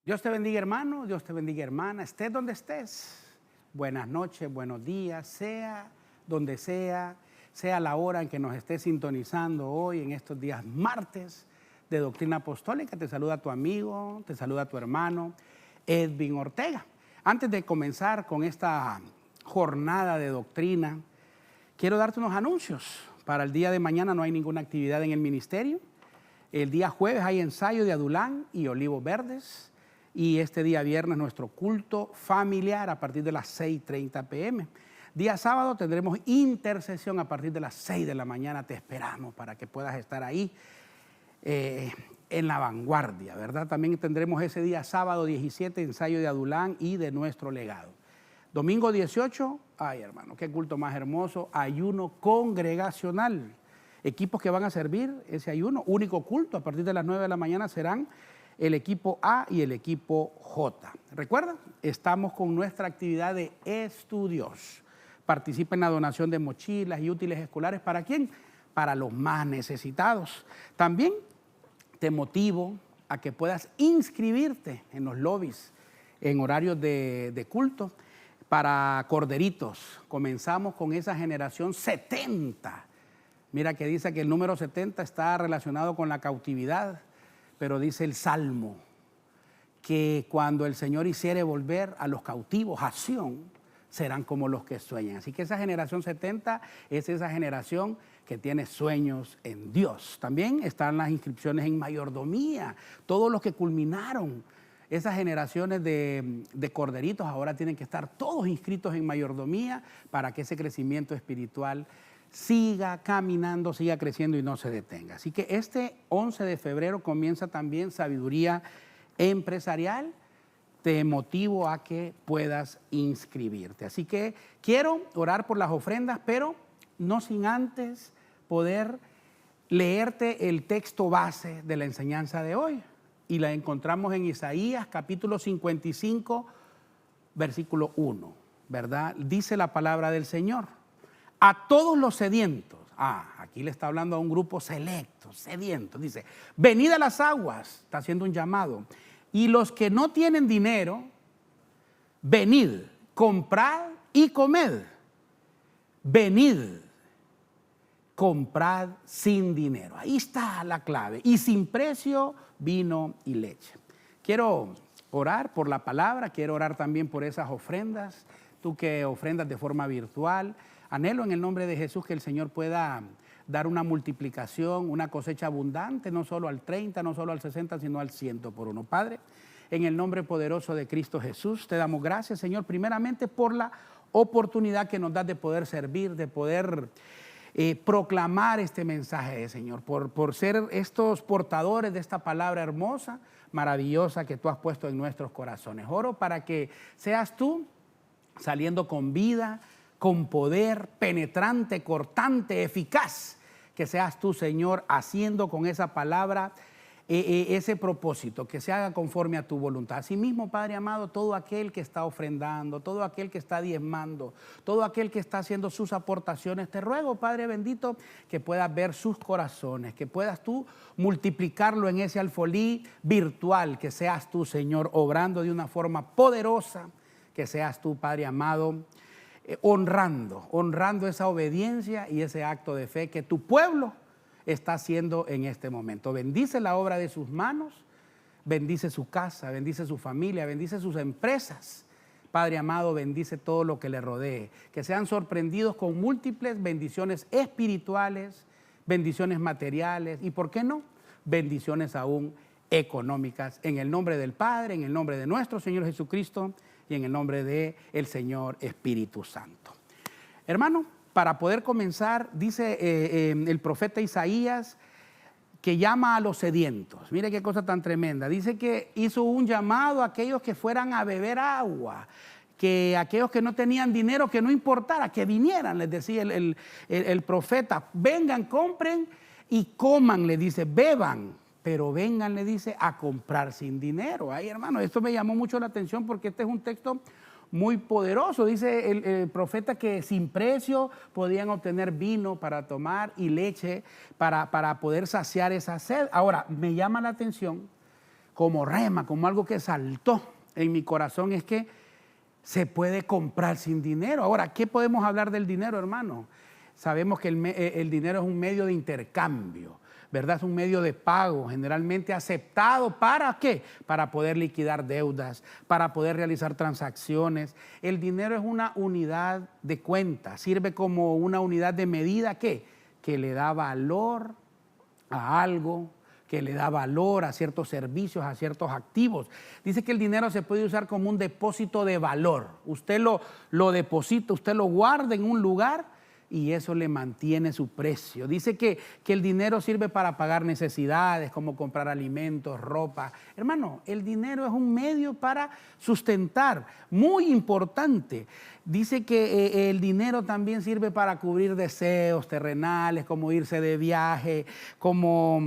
Dios te bendiga, hermano, Dios te bendiga, hermana, estés donde estés. Buenas noches, buenos días, sea donde sea la hora en que nos estés sintonizando hoy, en estos días martes de Doctrina Apostólica. Te saluda tu amigo, te saluda tu hermano, Edwin Ortega. Antes de comenzar con esta jornada de doctrina, quiero darte unos anuncios. Para el día de mañana no hay ninguna actividad en el ministerio. El día jueves hay ensayo de Adulán y Olivos Verdes. Y este día viernes nuestro culto familiar a partir de las 6:30 p.m. Día sábado tendremos intercesión a partir de las 6 de la mañana. Te esperamos para que puedas estar ahí en la vanguardia, ¿verdad? También tendremos ese día sábado 17 ensayo de Adulán y de nuestro legado. Domingo 18, ay hermano, qué culto más hermoso, ayuno congregacional. Equipos que van a servir ese ayuno, único culto a partir de las 9 de la mañana serán el equipo A y el equipo J. Recuerda, estamos con nuestra actividad de estudios. Participa en la donación de mochilas y útiles escolares. ¿Para quién? Para los más necesitados. También te motivo a que puedas inscribirte en los lobbies en horarios de culto para corderitos. Comenzamos con esa generación 70. Mira que dice que el número 70 está relacionado con la cautividad. Pero dice el Salmo que cuando el Señor hiciere volver a los cautivos a Sión, serán como los que sueñan. Así que esa generación 70 es esa generación que tiene sueños en Dios. También están las inscripciones en mayordomía. Todos los que culminaron esas generaciones de corderitos ahora tienen que estar todos inscritos en mayordomía para que ese crecimiento espiritual siga caminando, siga creciendo y no se detenga. Así que este 11 de febrero comienza también Sabiduría Empresarial. Te motivo a que puedas inscribirte. Así que quiero orar por las ofrendas, pero no sin antes poder leerte el texto base de la enseñanza de hoy. Y la encontramos en Isaías capítulo 55, versículo 1, ¿verdad? Dice la palabra del Señor. A todos los sedientos, aquí le está hablando a un grupo selecto, sedientos, dice, venid a las aguas, está haciendo un llamado, y los que no tienen dinero, venid, comprad y comed, venid, comprad sin dinero, ahí está la clave, y sin precio vino y leche. Quiero orar por la palabra, quiero orar también por esas ofrendas, tú que ofrendas de forma virtual. Anhelo en el nombre de Jesús que el Señor pueda dar una multiplicación, una cosecha abundante, no solo al 30, no solo al 60, sino al 100 por uno. Padre, en el nombre poderoso de Cristo Jesús, te damos gracias, Señor, primeramente por la oportunidad que nos das de poder servir, de poder proclamar este mensaje, Señor, por ser estos portadores de esta palabra hermosa, maravillosa que tú has puesto en nuestros corazones. Oro para que seas tú saliendo con vida, con poder penetrante, cortante, eficaz, que seas tú, Señor, haciendo con esa palabra ese propósito, que se haga conforme a tu voluntad. Asimismo, Padre amado, todo aquel que está ofrendando, todo aquel que está diezmando, todo aquel que está haciendo sus aportaciones, te ruego, Padre bendito, que puedas ver sus corazones, que puedas tú multiplicarlo en ese alfolí virtual, que seas tú, Señor, obrando de una forma poderosa, que seas tú, Padre amado, honrando esa obediencia y ese acto de fe que tu pueblo está haciendo en este momento. Bendice la obra de sus manos, bendice su casa, bendice su familia, bendice sus empresas. Padre amado, bendice todo lo que le rodee, que sean sorprendidos con múltiples bendiciones espirituales, bendiciones materiales y, ¿por qué no?, bendiciones aún económicas. En el nombre del Padre, en el nombre de nuestro Señor Jesucristo, y en el nombre del Señor Espíritu Santo. Hermano, para poder comenzar, dice el profeta Isaías que llama a los sedientos. Mire qué cosa tan tremenda. Dice que hizo un llamado a aquellos que fueran a beber agua, que aquellos que no tenían dinero, que no importara, que vinieran, les decía el profeta. Vengan, compren y coman, le dice, beban. Pero vengan, le dice, a comprar sin dinero. Ay, hermano, esto me llamó mucho la atención porque este es un texto muy poderoso. Dice el profeta que sin precio podían obtener vino para tomar y leche para poder saciar esa sed. Ahora, me llama la atención como rema, como algo que saltó en mi corazón, es que se puede comprar sin dinero. Ahora, ¿qué podemos hablar del dinero, hermano? Sabemos que el dinero es un medio de intercambio, ¿verdad? Es un medio de pago, generalmente aceptado. ¿Para qué? Para poder liquidar deudas, para poder realizar transacciones. El dinero es una unidad de cuenta, sirve como una unidad de medida que le da valor a algo, que le da valor a ciertos servicios, a ciertos activos. Dice que el dinero se puede usar como un depósito de valor. Usted lo deposita, usted lo guarda en un lugar y eso le mantiene su precio. Dice que el dinero sirve para pagar necesidades, como comprar alimentos, ropa. Hermano, el dinero es un medio para sustentar, muy importante. Dice que el dinero también sirve para cubrir deseos terrenales, como irse de viaje, como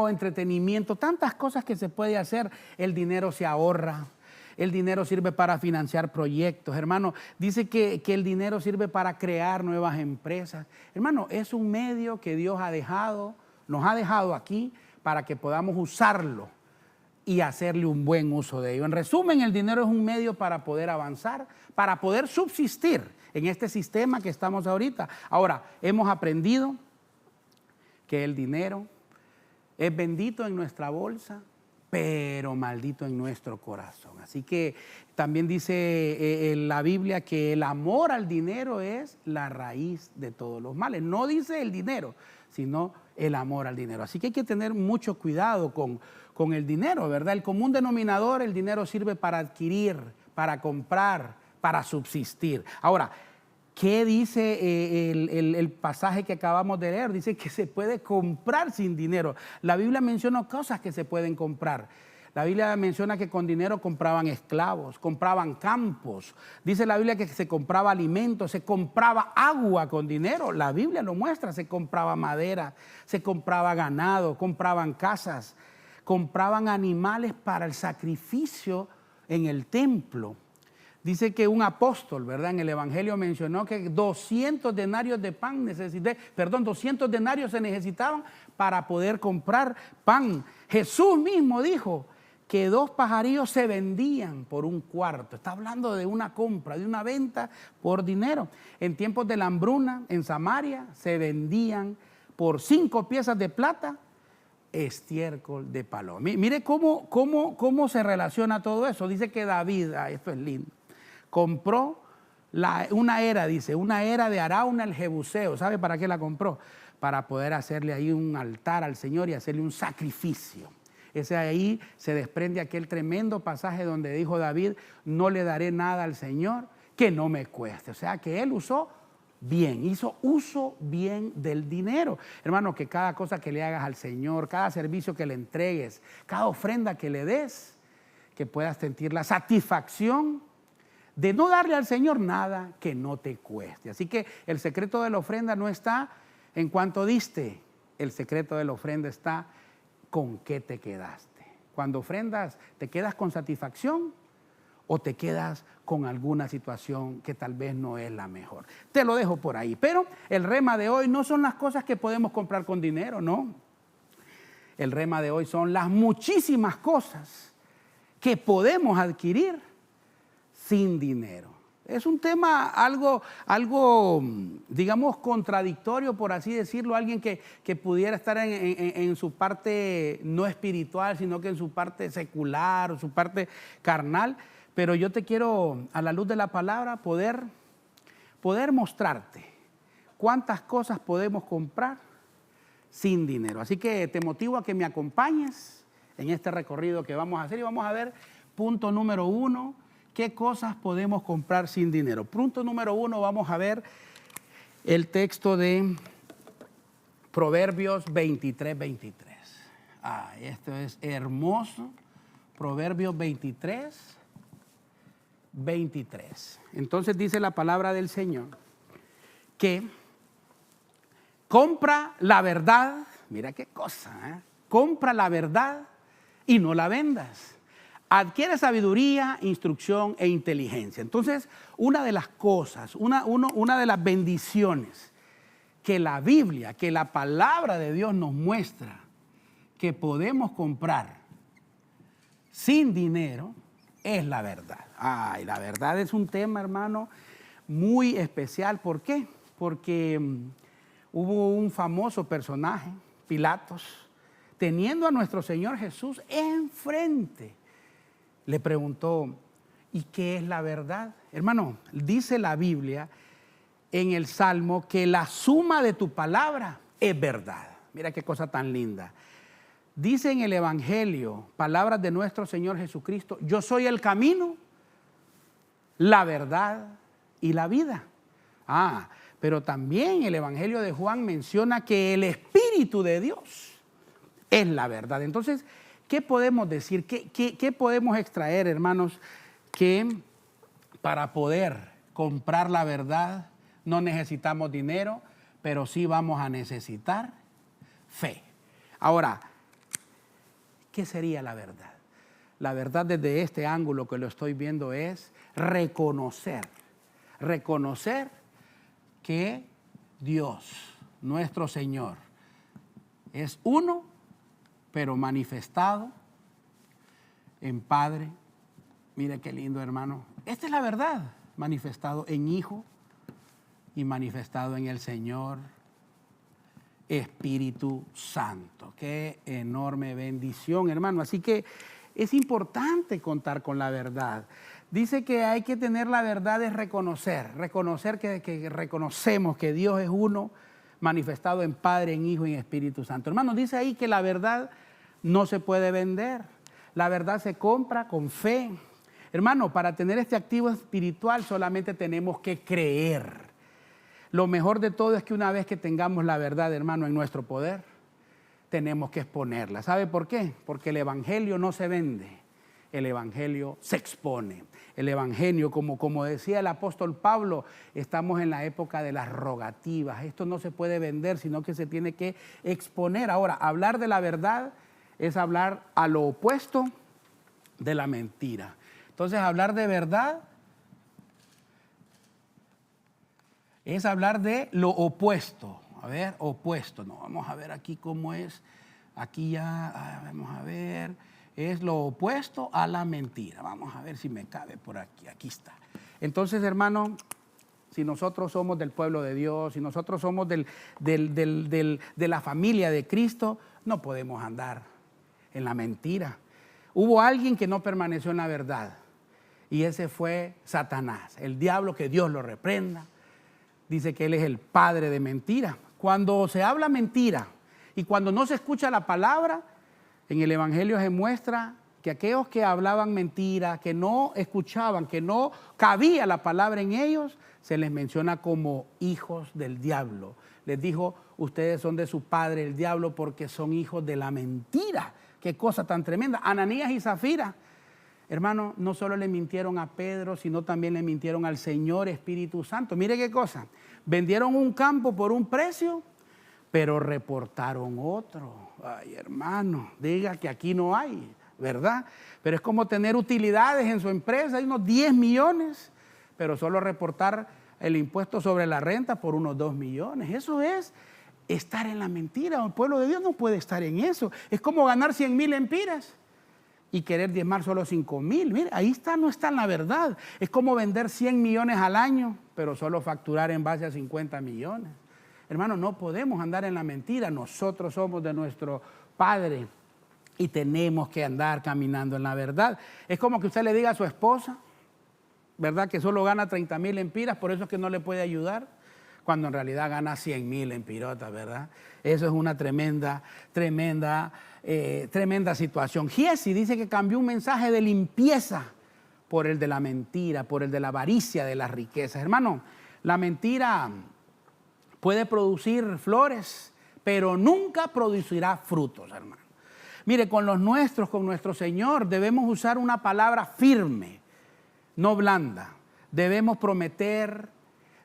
entretenimiento, tantas cosas que se puede hacer. El dinero se ahorra. El dinero sirve para financiar proyectos, hermano. Dice que el dinero sirve para crear nuevas empresas. Hermano, es un medio que Dios nos ha dejado aquí para que podamos usarlo y hacerle un buen uso de ello. En resumen, el dinero es un medio para poder avanzar, para poder subsistir en este sistema que estamos ahorita. Ahora, hemos aprendido que el dinero es bendito en nuestra bolsa, pero maldito en nuestro corazón. Así que también dice la Biblia que el amor al dinero es la raíz de todos los males. No dice el dinero, sino el amor al dinero. Así que hay que tener mucho cuidado con el dinero, ¿verdad? El común denominador, el dinero sirve para adquirir, para comprar, para subsistir. Ahora, ¿qué dice el pasaje que acabamos de leer? Dice que se puede comprar sin dinero. La Biblia menciona cosas que se pueden comprar. La Biblia menciona que con dinero compraban esclavos, compraban campos. Dice la Biblia que se compraba alimentos, se compraba agua con dinero. La Biblia lo muestra, se compraba madera, se compraba ganado, compraban casas, compraban animales para el sacrificio en el templo. Dice que un apóstol, ¿verdad? En el Evangelio mencionó que 200 denarios de pan 200 denarios se necesitaban para poder comprar pan. Jesús mismo dijo que 2 pajarillos se vendían por un cuarto. Está hablando de una compra, de una venta por dinero. En tiempos de la hambruna, en Samaria, se vendían por 5 piezas de plata estiércol de paloma. Mire cómo se relaciona todo eso. Dice que David, esto es lindo, compró una era de Arauna el Jebuseo. ¿Sabe para qué la compró? Para poder hacerle ahí un altar al Señor y hacerle un sacrificio. Ese ahí se desprende aquel tremendo pasaje donde dijo David, no le daré nada al Señor que no me cueste. O sea que él hizo uso bien del dinero. Hermano, que cada cosa que le hagas al Señor, cada servicio que le entregues, cada ofrenda que le des, que puedas sentir la satisfacción de no darle al Señor nada que no te cueste. Así que el secreto de la ofrenda no está en cuánto diste, el secreto de la ofrenda está con qué te quedaste. Cuando ofrendas, ¿te quedas con satisfacción o te quedas con alguna situación que tal vez no es la mejor? Te lo dejo por ahí. Pero el rema de hoy no son las cosas que podemos comprar con dinero, no. El rema de hoy son las muchísimas cosas que podemos adquirir sin dinero. Es un tema algo, digamos, contradictorio, por así decirlo. Alguien que pudiera estar en su parte no espiritual, sino que en su parte secular o su parte carnal. Pero yo te quiero, a la luz de la palabra, poder mostrarte cuántas cosas podemos comprar sin dinero. Así que te motivo a que me acompañes en este recorrido que vamos a hacer y vamos a ver, punto número 1, ¿qué cosas podemos comprar sin dinero? Punto número 1, vamos a ver el texto de Proverbios 23:23. Esto es hermoso. Proverbios 23:23. Entonces dice la palabra del Señor que compra la verdad, mira qué cosa, compra la verdad y no la vendas. Adquiere sabiduría, instrucción e inteligencia. Entonces, una de las cosas, una de las bendiciones que la Biblia, que la palabra de Dios nos muestra que podemos comprar sin dinero es la verdad. Ay, la verdad es un tema, hermano, muy especial. ¿Por qué? Porque hubo un famoso personaje, Pilatos, teniendo a nuestro Señor Jesús enfrente, le preguntó, ¿y qué es la verdad? Hermano, dice la Biblia en el Salmo que la suma de tu palabra es verdad. Mira qué cosa tan linda. Dice en el Evangelio, palabras de nuestro Señor Jesucristo, yo soy el camino, la verdad y la vida. Pero también el Evangelio de Juan menciona que el Espíritu de Dios es la verdad. Entonces, ¿qué podemos decir? ¿Qué podemos extraer, hermanos? Que para poder comprar la verdad no necesitamos dinero, pero sí vamos a necesitar fe. Ahora, ¿qué sería la verdad? La verdad desde este ángulo que lo estoy viendo es reconocer que Dios, nuestro Señor, es uno, pero manifestado en Padre. Mire qué lindo, hermano. Esta es la verdad, manifestado en Hijo y manifestado en el Señor Espíritu Santo. Qué enorme bendición, hermano. Así que es importante contar con la verdad. Dice que hay que tener la verdad, es reconocer que reconocemos que Dios es uno, manifestado en Padre, en Hijo y en Espíritu Santo. Hermano, dice ahí que la verdad no se puede vender. La verdad se compra con fe. Hermano, para tener este activo espiritual solamente tenemos que creer. Lo mejor de todo es que una vez que tengamos la verdad, hermano, en nuestro poder, tenemos que exponerla. ¿Sabe por qué? Porque el Evangelio no se vende, el Evangelio se expone. El Evangelio, como decía el apóstol Pablo, estamos en la época de las rogativas. Esto no se puede vender, sino que se tiene que exponer. Ahora, hablar de la verdad es hablar a lo opuesto de la mentira. Entonces, hablar de verdad es hablar de lo opuesto. A ver, opuesto. No, vamos a ver aquí cómo es. Aquí ya, vamos a ver. Es lo opuesto a la mentira. Vamos a ver si me cabe por aquí. Aquí está. Entonces, hermano, si nosotros somos del pueblo de Dios, si nosotros somos de la familia de Cristo, no podemos andar en la mentira. Hubo alguien que no permaneció en la verdad. Y ese fue Satanás, el diablo, que Dios lo reprenda. Dice que él es el padre de mentira. Cuando se habla mentira y cuando no se escucha la palabra, en el Evangelio se muestra que aquellos que hablaban mentira, que no escuchaban, que no cabía la palabra en ellos, se les menciona como hijos del diablo. Les dijo, ustedes son de su padre el diablo porque son hijos de la mentira. Qué cosa tan tremenda. Ananías y Zafira, hermano, no solo le mintieron a Pedro, sino también le mintieron al Señor Espíritu Santo. Mire qué cosa, vendieron un campo por un precio, pero reportaron otro. Ay, hermano, diga que aquí no hay, ¿verdad? Pero es como tener utilidades en su empresa, hay unos 10 millones, pero solo reportar el impuesto sobre la renta por unos 2 millones. Eso es estar en la mentira. El pueblo de Dios no puede estar en eso. Es como ganar 100,000 empiras y querer diezmar solo 5,000. Mire, ahí está, no está en la verdad. Es como vender 100 millones al año, pero solo facturar en base a 50 millones. Hermano, no podemos andar en la mentira. Nosotros somos de nuestro Padre y tenemos que andar caminando en la verdad. Es como que usted le diga a su esposa, ¿verdad?, que solo gana 30,000 empiras, por eso es que no le puede ayudar, cuando en realidad gana 100,000 empirotas, ¿verdad? Eso es una tremenda situación. Giesi dice que cambió un mensaje de limpieza por el de la mentira, por el de la avaricia de las riquezas. Hermano, la mentira puede producir flores, pero nunca producirá frutos, hermano. Mire, con los nuestros, con nuestro Señor, debemos usar una palabra firme, no blanda. Debemos prometer,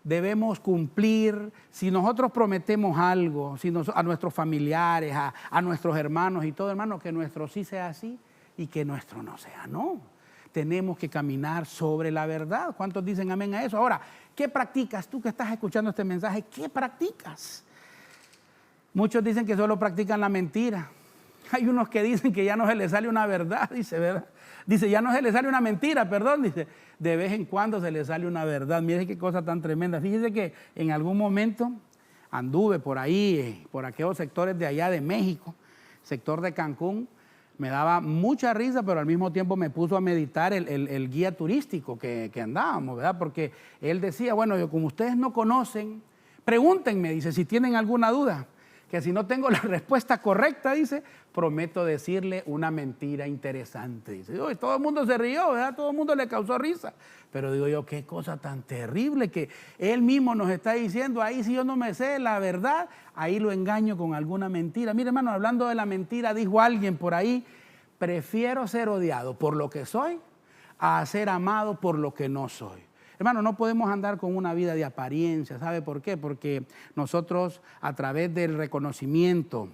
debemos cumplir. Si nosotros prometemos algo, a nuestros familiares, a nuestros hermanos y todo, hermano, que nuestro sí sea así y que nuestro no sea no. Tenemos que caminar sobre la verdad. ¿Cuántos dicen amén a eso? Ahora, ¿qué practicas? Tú que estás escuchando este mensaje, ¿qué practicas? Muchos dicen que solo practican la mentira. Hay unos que dicen que ya no se les sale una verdad, dice, ¿verdad? Dice, ya no se le sale una mentira, perdón, dice, de vez en cuando se le sale una verdad. Mire qué cosa tan tremenda. Fíjese que en algún momento anduve por ahí, por aquellos sectores de allá de México, sector de Cancún. Me daba mucha risa, pero al mismo tiempo me puso a meditar el guía turístico que andábamos, ¿verdad? Porque él decía, bueno, yo, como ustedes no conocen, pregúntenme, dice, si tienen alguna duda, que si no tengo la respuesta correcta, dice, prometo decirle una mentira interesante. Dice, todo el mundo se rió, ¿verdad? Todo el mundo le causó risa. Pero digo yo, qué cosa tan terrible que él mismo nos está diciendo, ahí si yo no me sé la verdad, ahí lo engaño con alguna mentira. Mire, hermano, hablando de la mentira, dijo alguien por ahí, prefiero ser odiado por lo que soy a ser amado por lo que no soy. Hermano, no podemos andar con una vida de apariencia. ¿Sabe por qué? Porque nosotros, a través del reconocimiento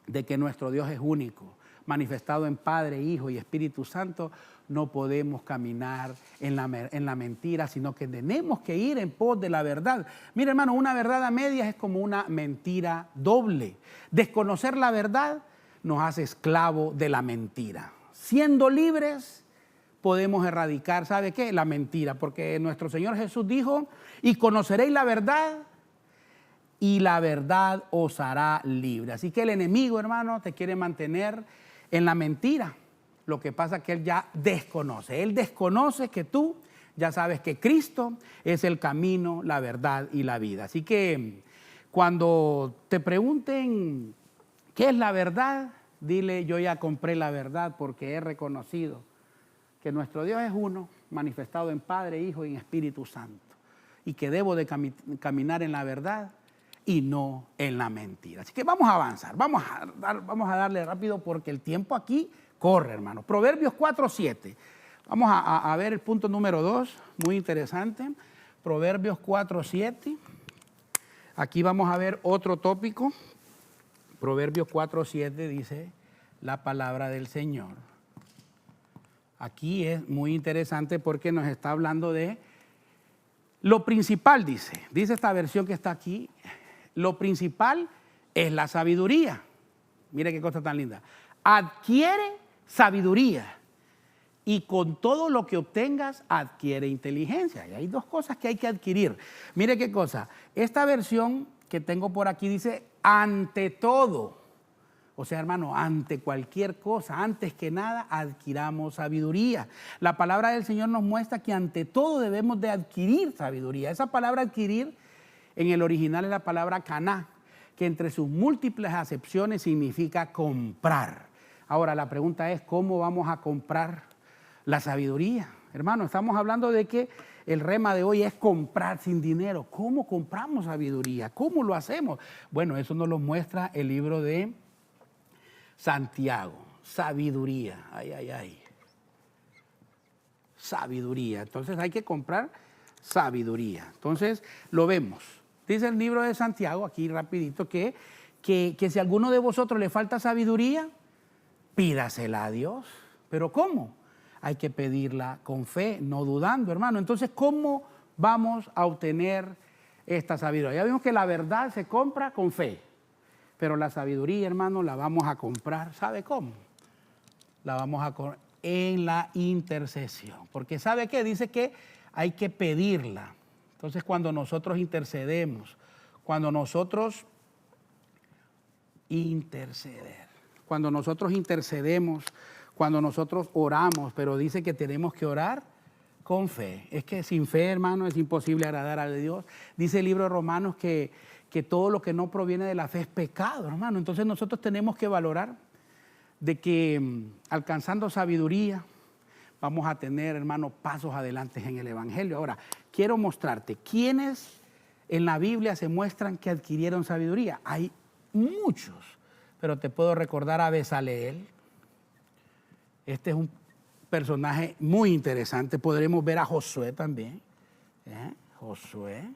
de que nuestro Dios es único, manifestado en Padre, Hijo y Espíritu Santo, no podemos caminar en la mentira, sino que tenemos que ir en pos de la verdad. Mire, hermano, una verdad a medias es como una mentira doble. Desconocer la verdad nos hace esclavo de la mentira. Siendo libres, podemos erradicar, ¿sabe qué? La mentira, porque nuestro Señor Jesús dijo, y conoceréis la verdad, y la verdad os hará libre. Así que el enemigo, hermano, te quiere mantener en la mentira. Lo que pasa es que él ya desconoce. Él desconoce que tú ya sabes que Cristo es el camino, la verdad y la vida. Así que cuando te pregunten qué es la verdad, dile, yo ya compré la verdad porque he reconocido que nuestro Dios es uno, manifestado en Padre, Hijo y en Espíritu Santo, y que debo de caminar en la verdad y no en la mentira. Así que vamos a avanzar, vamos a darle rápido porque el tiempo aquí corre, hermano. Proverbios 4:7. Vamos a ver el punto número 2, muy interesante. Proverbios 4:7. Aquí vamos a ver otro tópico. Proverbios 4:7 dice la palabra del Señor. Aquí es muy interesante porque nos está hablando de lo principal, dice esta versión que está aquí, lo principal es la sabiduría. Mire qué cosa tan linda. Adquiere sabiduría y con todo lo que obtengas adquiere inteligencia. Y hay dos cosas que hay que adquirir. Mire qué cosa. Esta versión que tengo por aquí dice ante todo. O sea, hermano, ante cualquier cosa, antes que nada, adquiramos sabiduría. La palabra del Señor nos muestra que ante todo debemos de adquirir sabiduría. Esa palabra adquirir en el original es la palabra caná, que entre sus múltiples acepciones significa comprar. Ahora, la pregunta es, ¿cómo vamos a comprar la sabiduría? Hermano, estamos hablando de que el rema de hoy es comprar sin dinero. ¿Cómo compramos sabiduría? ¿Cómo lo hacemos? Bueno, eso nos lo muestra el libro de Santiago. Sabiduría. Ay. Sabiduría. Entonces hay que comprar sabiduría. Entonces lo vemos. Dice el libro de Santiago, aquí rapidito, que si a alguno de vosotros le falta sabiduría, pídasela a Dios. ¿Pero cómo? Hay que pedirla con fe, no dudando, hermano. Entonces, ¿cómo vamos a obtener esta sabiduría? Ya vimos que la verdad se compra con fe, pero la sabiduría, hermano, la vamos a comprar. ¿Sabe cómo? La vamos a comprar en la intercesión. Porque ¿sabe qué? Dice que hay que pedirla. Entonces, cuando nosotros intercedemos, cuando nosotros intercedemos, cuando nosotros oramos, pero dice que tenemos que orar con fe. Es que sin fe, hermano, es imposible agradar a Dios. Dice el libro de Romanos que todo lo que no proviene de la fe es pecado, hermano. Entonces nosotros tenemos que valorar de que alcanzando sabiduría vamos a tener, hermano, pasos adelante en el Evangelio. Ahora, quiero mostrarte quiénes en la Biblia se muestran que adquirieron sabiduría. Hay muchos, pero te puedo recordar a Bezaleel. Este es un personaje muy interesante. Podremos ver a Josué también. Josué.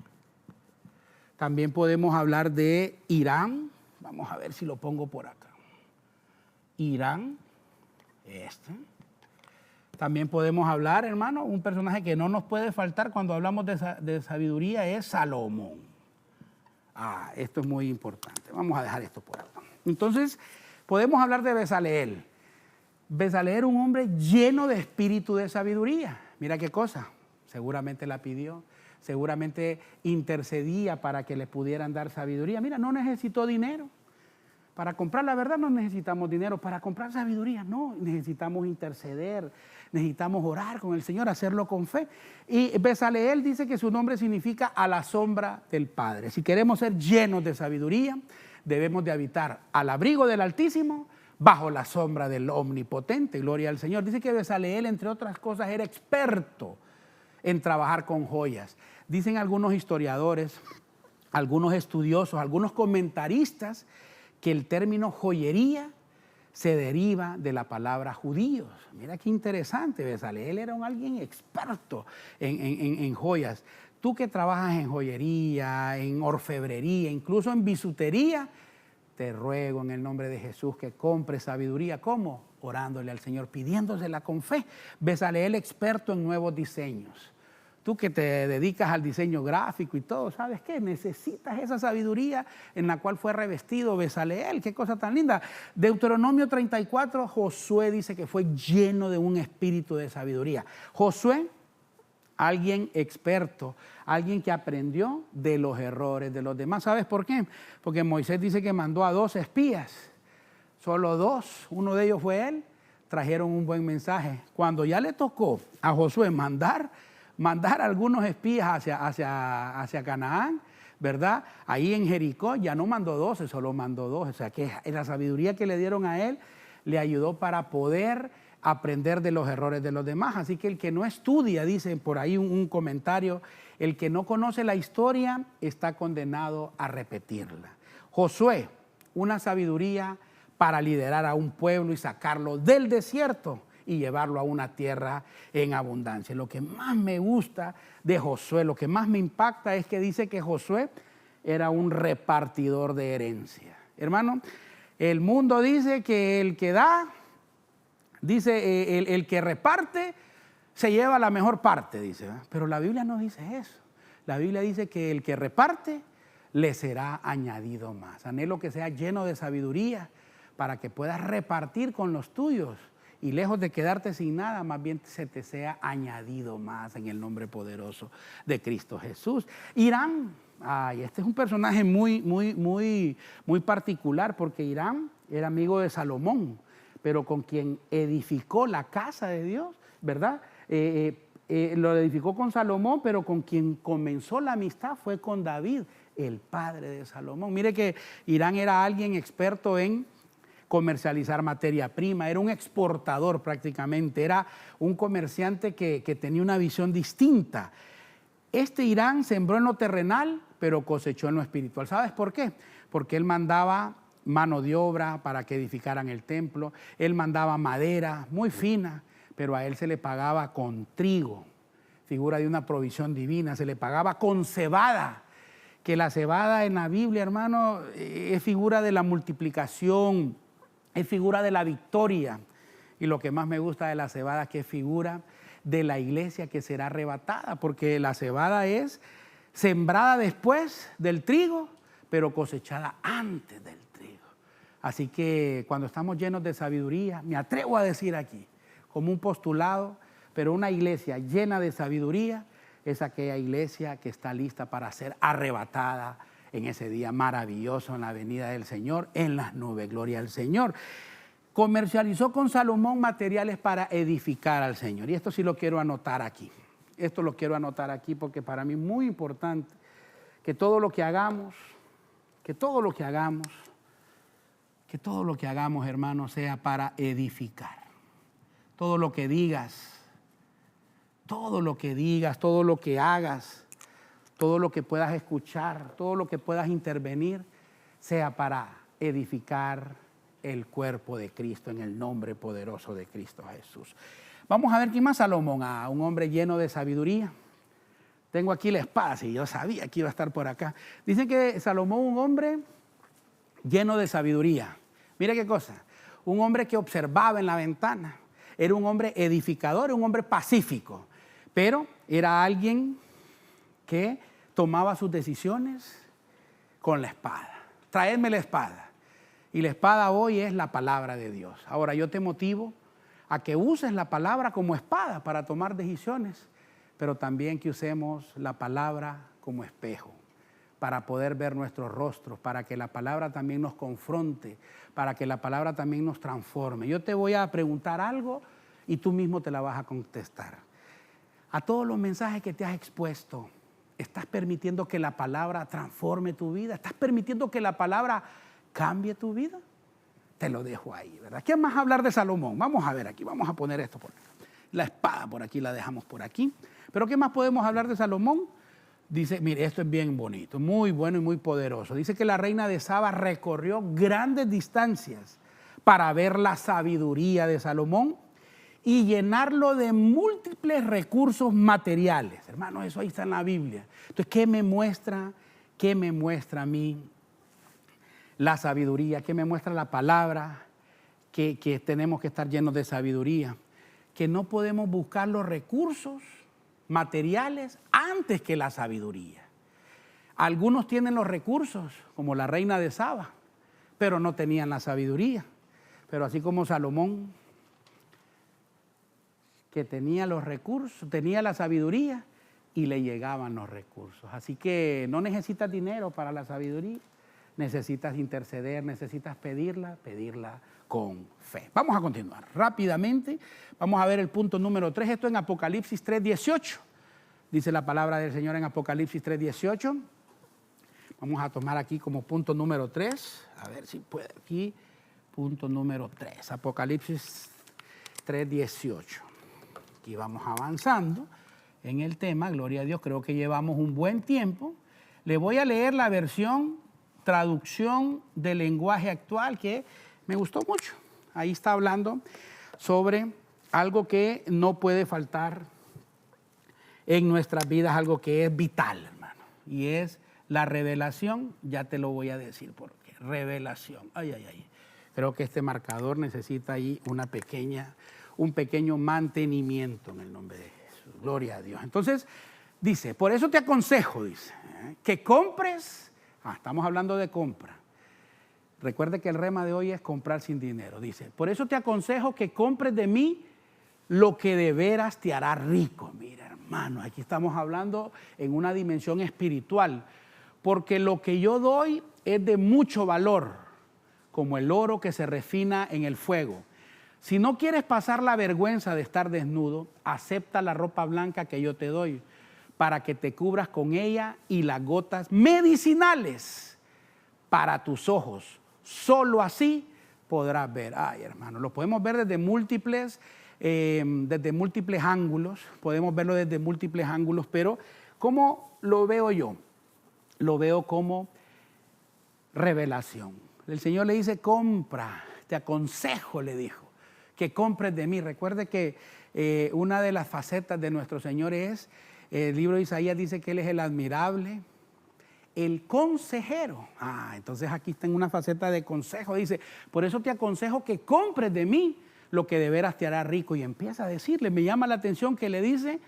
También podemos hablar de Irán. Vamos a ver si lo pongo por acá. Irán. También podemos hablar, hermano, un personaje que no nos puede faltar cuando hablamos de sabiduría es Salomón. Esto es muy importante. Vamos a dejar esto por acá. Entonces, podemos hablar de Bezaleel. Bezaleel era un hombre lleno de espíritu de sabiduría. Mira qué cosa, seguramente la pidió, seguramente intercedía para que le pudieran dar sabiduría. Mira, no necesitó dinero. Para comprar la verdad no necesitamos dinero, para comprar sabiduría no, necesitamos interceder, necesitamos orar con el Señor, hacerlo con fe. Y Bezaleel dice que su nombre significa a la sombra del Padre. Si queremos ser llenos de sabiduría, debemos de habitar al abrigo del Altísimo, bajo la sombra del Omnipotente, gloria al Señor. Dice que Bezaleel, entre otras cosas, era experto en trabajar con joyas. Dicen algunos historiadores, algunos estudiosos, algunos comentaristas, que el término joyería se deriva de la palabra judíos. Mira qué interesante, Bezaleel era alguien experto en joyas. Tú que trabajas en joyería, en orfebrería, incluso en bisutería, te ruego en el nombre de Jesús que compres sabiduría. ¿Cómo? Orándole al Señor, pidiéndosela con fe. Bezaleel experto en nuevos diseños. Tú que te dedicas al diseño gráfico y todo, ¿sabes qué? Necesitas esa sabiduría en la cual fue revestido Bezaleel. Qué cosa tan linda. Deuteronomio 34, Josué dice que fue lleno de un espíritu de sabiduría. Josué, alguien experto, alguien que aprendió de los errores de los demás. ¿Sabes por qué? Porque Moisés dice que mandó a 2 espías. Solo 2, uno de ellos fue él, trajeron un buen mensaje. Cuando ya le tocó a Josué mandar algunos espías hacia Canaán, ¿verdad? Ahí en Jericó ya no mandó 12, solo mandó 2. O sea que la sabiduría que le dieron a él le ayudó para poder aprender de los errores de los demás. Así que el que no estudia, dice por ahí un comentario, el que no conoce la historia está condenado a repetirla. Josué, una sabiduría para liderar a un pueblo y sacarlo del desierto y llevarlo a una tierra en abundancia. Lo que más me gusta de Josué, lo que más me impacta es que dice que Josué era un repartidor de herencia. Hermano, el mundo dice que el que da, dice el que reparte, se lleva la mejor parte, dice. ¿Verdad? Pero la Biblia no dice eso. La Biblia dice que el que reparte, le será añadido más. Anhelo que sea lleno de sabiduría para que puedas repartir con los tuyos. Y lejos de quedarte sin nada, más bien se te sea añadido más en el nombre poderoso de Cristo Jesús. Hiram, este es un personaje muy particular, porque Hiram era amigo de Salomón, pero con quien edificó la casa de Dios, ¿verdad? Lo edificó con Salomón, pero con quien comenzó la amistad fue con David, el padre de Salomón. Mire que Hiram era alguien experto en comercializar materia prima, era un exportador prácticamente, era un comerciante que tenía una visión distinta. Este Hiram sembró en lo terrenal, pero cosechó en lo espiritual. ¿Sabes por qué? Porque él mandaba mano de obra para que edificaran el templo, él mandaba madera muy fina, pero a él se le pagaba con trigo, figura de una provisión divina, se le pagaba con cebada, que la cebada en la Biblia, hermano, es figura de la multiplicación, es figura de la victoria. Y lo que más me gusta de la cebada es que es figura de la iglesia que será arrebatada, porque la cebada es sembrada después del trigo, pero cosechada antes del trigo. Así que cuando estamos llenos de sabiduría, me atrevo a decir aquí, como un postulado, pero una iglesia llena de sabiduría es aquella iglesia que está lista para ser arrebatada en ese día maravilloso en la venida del Señor, en las nubes, gloria al Señor. Comercializó con Salomón materiales para edificar al Señor. Y esto sí lo quiero anotar aquí. Esto lo quiero anotar aquí porque para mí es muy importante que todo lo que hagamos, hermano, sea para edificar. Todo lo que digas, todo lo que hagas, todo lo que puedas escuchar, todo lo que puedas intervenir, sea para edificar el cuerpo de Cristo en el nombre poderoso de Cristo Jesús. Vamos a ver quién más. Salomón, un hombre lleno de sabiduría. Tengo aquí la espada, y yo sabía que iba a estar por acá. Dicen que Salomón, un hombre lleno de sabiduría. Mira qué cosa, un hombre que observaba en la ventana. Era un hombre edificador, un hombre pacífico, pero era alguien que tomaba sus decisiones con la espada. Traedme la espada. Y la espada hoy es la palabra de Dios. Ahora yo te motivo a que uses la palabra como espada para tomar decisiones, pero también que usemos la palabra como espejo para poder ver nuestros rostros, para que la palabra también nos confronte, para que la palabra también nos transforme. Yo te voy a preguntar algo y tú mismo te la vas a contestar. A todos los mensajes que te has expuesto, ¿estás permitiendo que la palabra transforme tu vida? ¿Estás permitiendo que la palabra cambie tu vida? Te lo dejo ahí, ¿verdad? ¿Qué más hablar de Salomón? Vamos a ver aquí, vamos a poner esto por acá. La espada por aquí la dejamos por aquí. Pero ¿qué más podemos hablar de Salomón? Dice, mire, esto es bien bonito, muy bueno y muy poderoso. Dice que la reina de Saba recorrió grandes distancias para ver la sabiduría de Salomón y llenarlo de múltiples recursos materiales. Hermano, eso ahí está en la Biblia. Entonces, ¿qué me muestra a mí la sabiduría? ¿Qué me muestra la palabra? Que tenemos que estar llenos de sabiduría. Que no podemos buscar los recursos materiales antes que la sabiduría. Algunos tienen los recursos, como la reina de Saba, pero no tenían la sabiduría. Pero así como Salomón, que tenía los recursos, tenía la sabiduría y le llegaban los recursos. Así que no necesitas dinero para la sabiduría, necesitas interceder, necesitas pedirla con fe. Vamos a continuar rápidamente. Vamos a ver el punto número 3. Esto en Apocalipsis 3:18. Dice la palabra del Señor en Apocalipsis 3:18. Vamos a tomar aquí como punto número 3. A ver si puede aquí. Punto número 3. Apocalipsis 3:18. Aquí vamos avanzando en el tema. Gloria a Dios, creo que llevamos un buen tiempo. Le voy a leer la traducción del lenguaje actual que me gustó mucho. Ahí está hablando sobre algo que no puede faltar en nuestras vidas, algo que es vital, hermano, y es la revelación. Ya te lo voy a decir por qué. Revelación. Creo que este marcador necesita ahí un pequeño mantenimiento en el nombre de Jesús. Gloria a Dios. Entonces, dice, por eso te aconsejo, dice, que compres. Estamos hablando de compra. Recuerde que el rema de hoy es comprar sin dinero. Dice, por eso te aconsejo que compres de mí lo que de veras te hará rico. Mira, hermano, aquí estamos hablando en una dimensión espiritual, porque lo que yo doy es de mucho valor, como el oro que se refina en el fuego. Si no quieres pasar la vergüenza de estar desnudo, acepta la ropa blanca que yo te doy, para que te cubras con ella y las gotas medicinales para tus ojos. Solo así podrás ver. Hermano, lo podemos ver desde múltiples ángulos, podemos verlo desde múltiples ángulos, pero ¿cómo lo veo yo? Lo veo como revelación. El Señor le dice, compra, te aconsejo, le dijo, que compres de mí. Recuerde que una de las facetas de nuestro Señor es, el libro de Isaías dice que Él es el admirable, el consejero. Entonces aquí está en una faceta de consejo. Dice, por eso te aconsejo que compres de mí lo que de veras te hará rico. Y empieza a decirle, me llama la atención que le dice,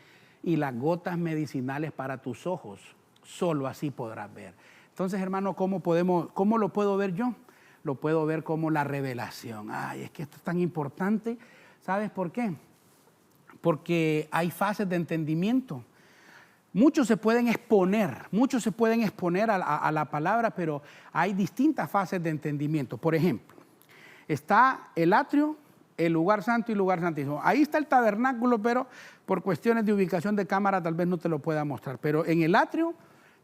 y las gotas medicinales para tus ojos. Solo así podrás ver. Entonces, hermano, ¿cómo lo puedo ver yo? Lo puedo ver como la revelación. Es que esto es tan importante. ¿Sabes por qué? Porque hay fases de entendimiento. Muchos se pueden exponer a la palabra, pero hay distintas fases de entendimiento. Por ejemplo, está el atrio, el lugar santo y lugar santísimo. Ahí está el tabernáculo, pero por cuestiones de ubicación de cámara tal vez no te lo pueda mostrar. Pero en el atrio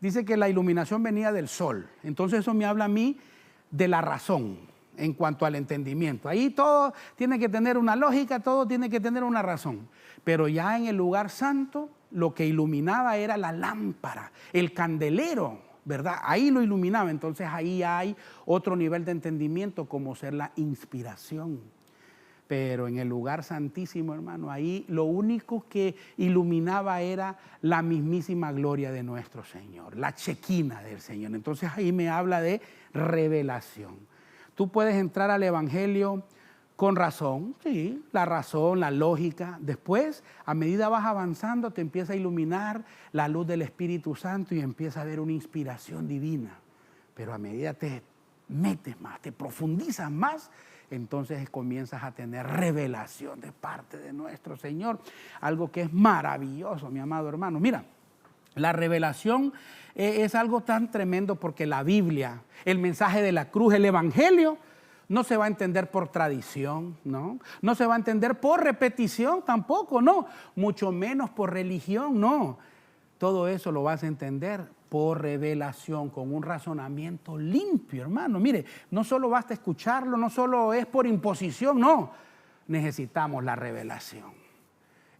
dice que la iluminación venía del sol. Entonces eso me habla a mí de la razón en cuanto al entendimiento. Ahí todo tiene que tener una lógica, todo tiene que tener una razón. Pero ya en el lugar santo, lo que iluminaba era la lámpara, el candelero, ¿verdad? Ahí lo iluminaba. Entonces ahí hay otro nivel de entendimiento, como ser la inspiración. Pero en el lugar santísimo, hermano, ahí lo único que iluminaba era la mismísima gloria de nuestro Señor, la chequina del Señor. Entonces ahí me habla de revelación. Tú puedes entrar al Evangelio con razón, sí, la razón, la lógica. Después, a medida vas avanzando, te empieza a iluminar la luz del Espíritu Santo y empieza a haber una inspiración divina. Pero a medida te metes más, te profundizas más, entonces comienzas a tener revelación de parte de nuestro Señor. Algo que es maravilloso, mi amado hermano. Mira, la revelación es algo tan tremendo porque la Biblia, el mensaje de la cruz, el evangelio, no se va a entender por tradición, ¿no? No se va a entender por repetición tampoco, no. Mucho menos por religión, no. Todo eso lo vas a entender por revelación, con un razonamiento limpio, hermano. Mire, no solo basta escucharlo, no solo es por imposición, no. Necesitamos la revelación.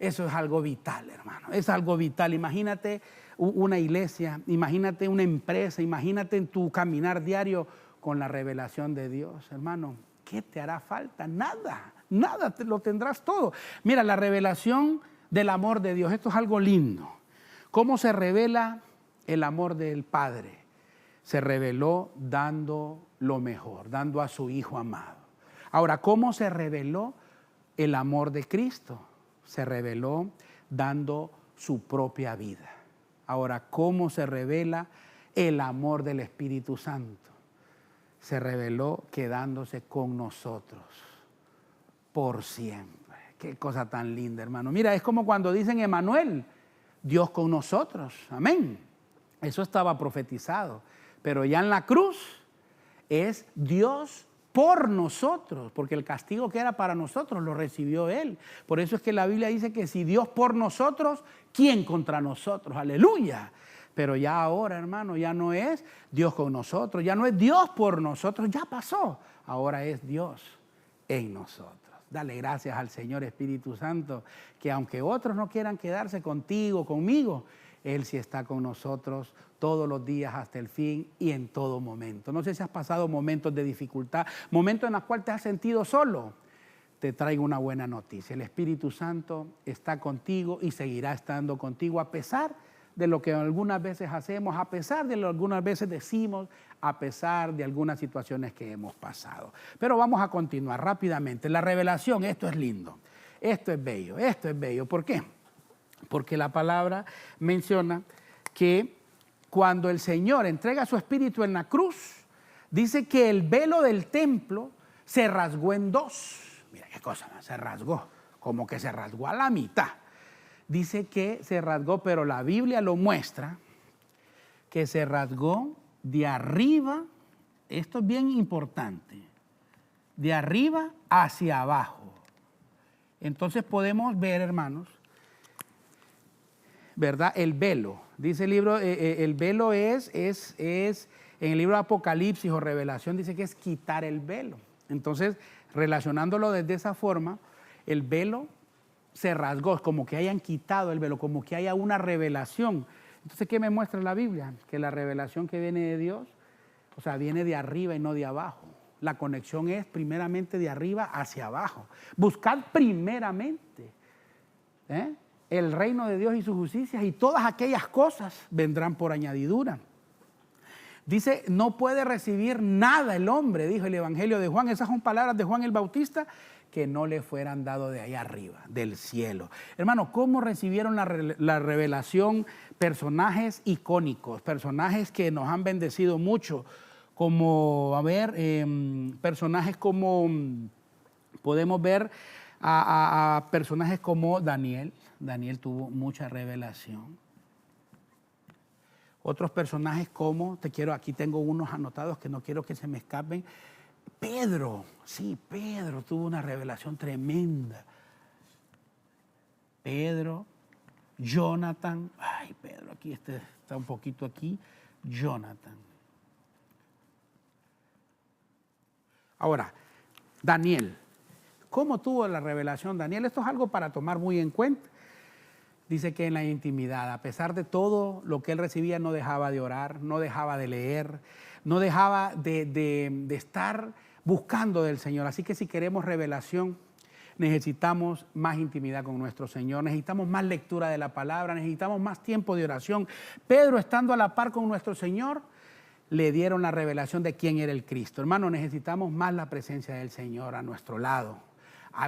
Eso es algo vital, hermano. Es algo vital. Imagínate una iglesia, imagínate una empresa, imagínate en tu caminar diario con la revelación de Dios, hermano. ¿Qué te hará falta? Nada, nada, lo tendrás todo. Mira, la revelación del amor de Dios, esto es algo lindo. ¿Cómo se revela el amor del Padre? Se reveló dando lo mejor, dando a su Hijo amado. Ahora, ¿cómo se reveló el amor de Cristo? Se reveló dando su propia vida. Ahora, ¿cómo se revela el amor del Espíritu Santo? Se reveló quedándose con nosotros por siempre. Qué cosa tan linda, hermano. Mira, es como cuando dicen Emmanuel, Dios con nosotros. Amén. Eso estaba profetizado. Pero ya en la cruz es Dios por nosotros, porque el castigo que era para nosotros lo recibió Él. Por eso es que la Biblia dice que si Dios por nosotros, ¿quién contra nosotros? Aleluya. Pero ya ahora, hermano, ya no es Dios con nosotros, ya no es Dios por nosotros, ya pasó. Ahora es Dios en nosotros. Dale gracias al Señor Espíritu Santo, que aunque otros no quieran quedarse contigo, conmigo, Él sí está con nosotros todos los días hasta el fin y en todo momento. No sé si has pasado momentos de dificultad, momentos en los cuales te has sentido solo. Te traigo una buena noticia. El Espíritu Santo está contigo y seguirá estando contigo a pesar de lo que algunas veces hacemos, a pesar de lo que algunas veces decimos, a pesar de algunas situaciones que hemos pasado. Pero vamos a continuar rápidamente. La revelación, esto es lindo, esto es bello, esto es bello. ¿Por qué? Porque la palabra menciona que cuando el Señor entrega su Espíritu en la cruz, dice que el velo del templo se rasgó en dos. Mira qué cosa, se rasgó, como que se rasgó a la mitad. Dice que se rasgó, pero la Biblia lo muestra, que se rasgó de arriba, esto es bien importante, de arriba hacia abajo. Entonces podemos ver, hermanos, ¿verdad? El velo, dice el libro, el velo es en el libro de Apocalipsis o Revelación, dice que es quitar el velo. Entonces, relacionándolo desde esa forma, el velo se rasgó, como que hayan quitado el velo, como que haya una revelación. Entonces, ¿qué me muestra la Biblia? Que la revelación que viene de Dios, o sea, viene de arriba y no de abajo. La conexión es primeramente de arriba hacia abajo. Buscad primeramente el reino de Dios y su justicia, y todas aquellas cosas vendrán por añadidura. Dice, no puede recibir nada el hombre, dijo el Evangelio de Juan. Esas son palabras de Juan el Bautista, que no le fueran dado de allá arriba, del cielo. Hermano, ¿cómo recibieron la revelación personajes icónicos, personajes que nos han bendecido mucho? Como, personajes como, podemos ver a personajes como Daniel. Daniel tuvo mucha revelación. Otros personajes como, aquí tengo unos anotados que no quiero que se me escapen. Pedro, sí, Pedro tuvo una revelación tremenda. Pedro, Jonathan, Pedro, aquí está un poquito aquí, Jonathan. Ahora, Daniel, ¿cómo tuvo la revelación Daniel? Esto es algo para tomar muy en cuenta. Dice que en la intimidad, a pesar de todo lo que él recibía, no dejaba de orar, no dejaba de leer, no dejaba de estar buscando del Señor. Así que si queremos revelación, necesitamos más intimidad con nuestro Señor, necesitamos más lectura de la palabra, necesitamos más tiempo de oración. Pedro, estando a la par con nuestro Señor, le dieron la revelación de quién era el Cristo. Hermano, necesitamos más la presencia del Señor a nuestro lado,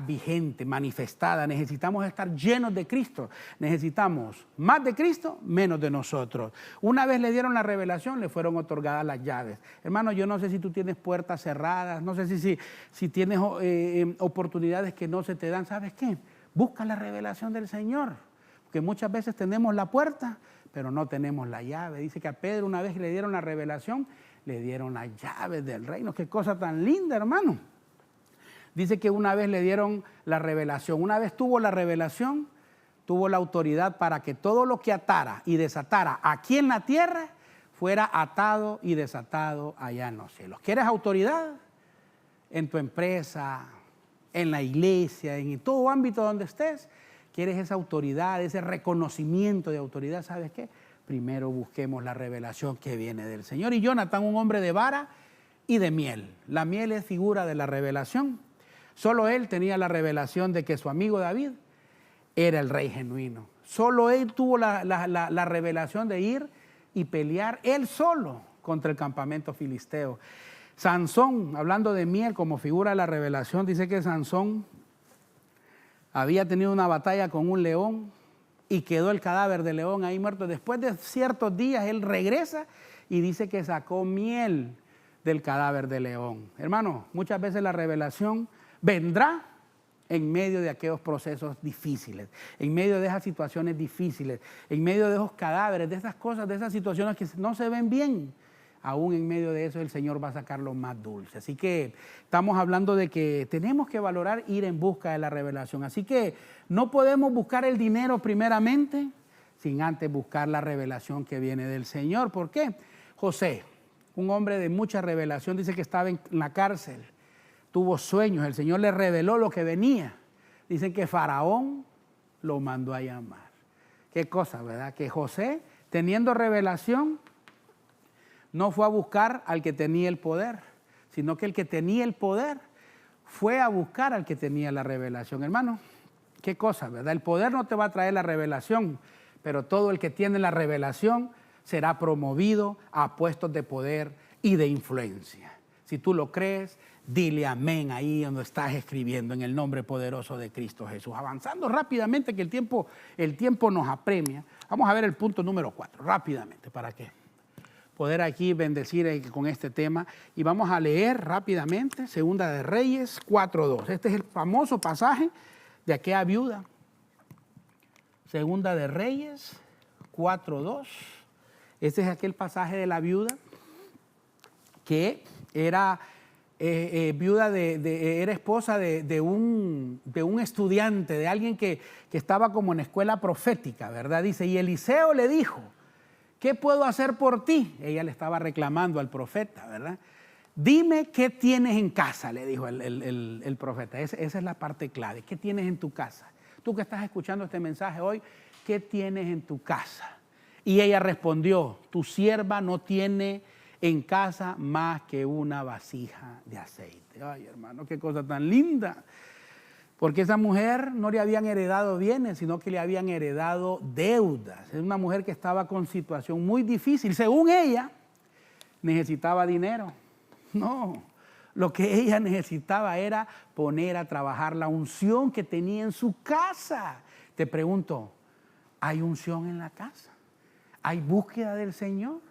vigente, manifestada. Necesitamos estar llenos de Cristo. Necesitamos más de Cristo, menos de nosotros. Una vez le dieron la revelación, le fueron otorgadas las llaves. Hermano, yo no sé si tú tienes puertas cerradas, no sé si tienes oportunidades que no se te dan. ¿Sabes qué? Busca la revelación del Señor. Porque muchas veces tenemos la puerta, pero no tenemos la llave. Dice que a Pedro una vez le dieron la revelación, le dieron las llaves del reino. Qué cosa tan linda, hermano. Dice que una vez le dieron la revelación. Una vez tuvo la revelación, tuvo la autoridad para que todo lo que atara y desatara aquí en la tierra fuera atado y desatado allá en los cielos. ¿Quieres autoridad? En tu empresa, en la iglesia, en todo ámbito donde estés. ¿Quieres esa autoridad, ese reconocimiento de autoridad? ¿Sabes qué? Primero busquemos la revelación que viene del Señor. Y Jonatán, un hombre de vara y de miel. La miel es figura de la revelación. Solo él tenía la revelación de que su amigo David era el rey genuino. Solo él tuvo la revelación de ir y pelear él solo contra el campamento filisteo. Sansón, hablando de miel como figura de la revelación, dice que Sansón había tenido una batalla con un león y quedó el cadáver del león ahí muerto. Después de ciertos días él regresa y dice que sacó miel del cadáver del león. Hermano, muchas veces la revelación vendrá en medio de aquellos procesos difíciles, en medio de esas situaciones difíciles, en medio de esos cadáveres, de esas cosas, de esas situaciones que no se ven bien. Aún en medio de eso el Señor va a sacar lo más dulce. Así que estamos hablando de que tenemos que valorar ir en busca de la revelación. Así que no podemos buscar el dinero primeramente sin antes buscar la revelación que viene del Señor. ¿Por qué? José, un hombre de mucha revelación, dice que estaba en la cárcel. Tuvo sueños, el Señor le reveló lo que venía. Dicen que Faraón lo mandó a llamar. Qué cosa, ¿verdad? Que José, teniendo revelación, no fue a buscar al que tenía el poder, sino que el que tenía el poder fue a buscar al que tenía la revelación. Hermano, qué cosa, ¿verdad? El poder no te va a traer la revelación, pero todo el que tiene la revelación será promovido a puestos de poder y de influencia. Si tú lo crees, dile amén ahí donde estás escribiendo en el nombre poderoso de Cristo Jesús. Avanzando rápidamente, que el tiempo nos apremia. Vamos a ver el punto número 4, rápidamente, para que poder aquí bendecir con este tema. Y vamos a leer rápidamente Segunda de Reyes 4:2. Este es el famoso pasaje de aquella viuda. Segunda de Reyes 4:2. Este es aquel pasaje de la viuda que era viuda era esposa de un estudiante, de alguien que estaba como en escuela profética, ¿verdad? Dice, y Eliseo le dijo, ¿qué puedo hacer por ti? Ella le estaba reclamando al profeta, ¿verdad? Dime qué tienes en casa, le dijo el profeta. Esa es la parte clave. ¿Qué tienes en tu casa? Tú que estás escuchando este mensaje hoy, ¿qué tienes en tu casa? Y ella respondió, tu sierva no tiene en casa más que una vasija de aceite. Ay, hermano, qué cosa tan linda. Porque esa mujer no le habían heredado bienes, sino que le habían heredado deudas. Es una mujer que estaba con situación muy difícil. Según ella, necesitaba dinero. No, lo que ella necesitaba era poner a trabajar la unción que tenía en su casa. Te pregunto, ¿hay unción en la casa? ¿Hay búsqueda del Señor?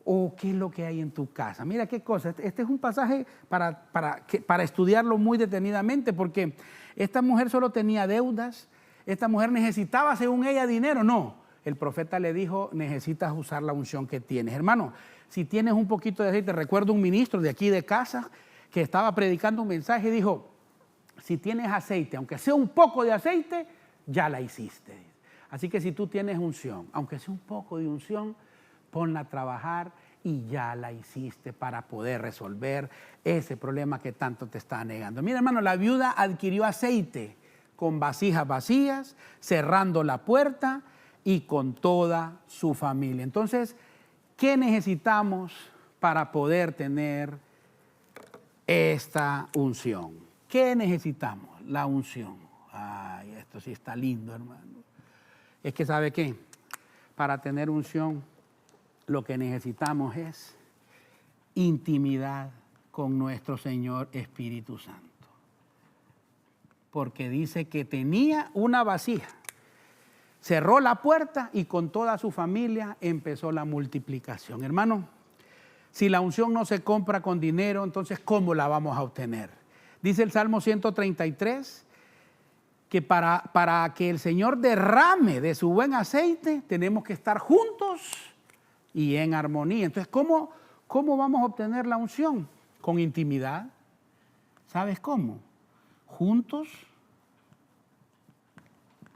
¿O qué es lo que hay en tu casa? Mira qué cosa. Este es un pasaje para estudiarlo muy detenidamente, porque esta mujer solo tenía deudas. Esta mujer necesitaba, según ella, dinero. No, el profeta le dijo, necesitas usar la unción que tienes. Hermano, si tienes un poquito de aceite, recuerdo un ministro de aquí de casa que estaba predicando un mensaje y dijo, si tienes aceite, aunque sea un poco de aceite, ya la hiciste. Así que si tú tienes unción, aunque sea un poco de unción, ponla a trabajar y ya la hiciste para poder resolver ese problema que tanto te está negando. Mira, hermano, la viuda adquirió aceite con vasijas vacías, cerrando la puerta y con toda su familia. Entonces, ¿qué necesitamos para poder tener esta unción? ¿Qué necesitamos? La unción. Ay, esto sí está lindo, hermano. Es que, ¿sabe qué? Para tener unción, lo que necesitamos es intimidad con nuestro Señor Espíritu Santo. porque dice que tenía una vasija. Cerró la puerta y con toda su familia empezó la multiplicación. Hermano, si la unción no se compra con dinero, entonces ¿cómo la vamos a obtener? Dice el Salmo 133 que para que el Señor derrame de su buen aceite, tenemos que estar juntos y en armonía. Entonces, ¿cómo vamos a obtener la unción? Con intimidad. ¿Sabes cómo? Juntos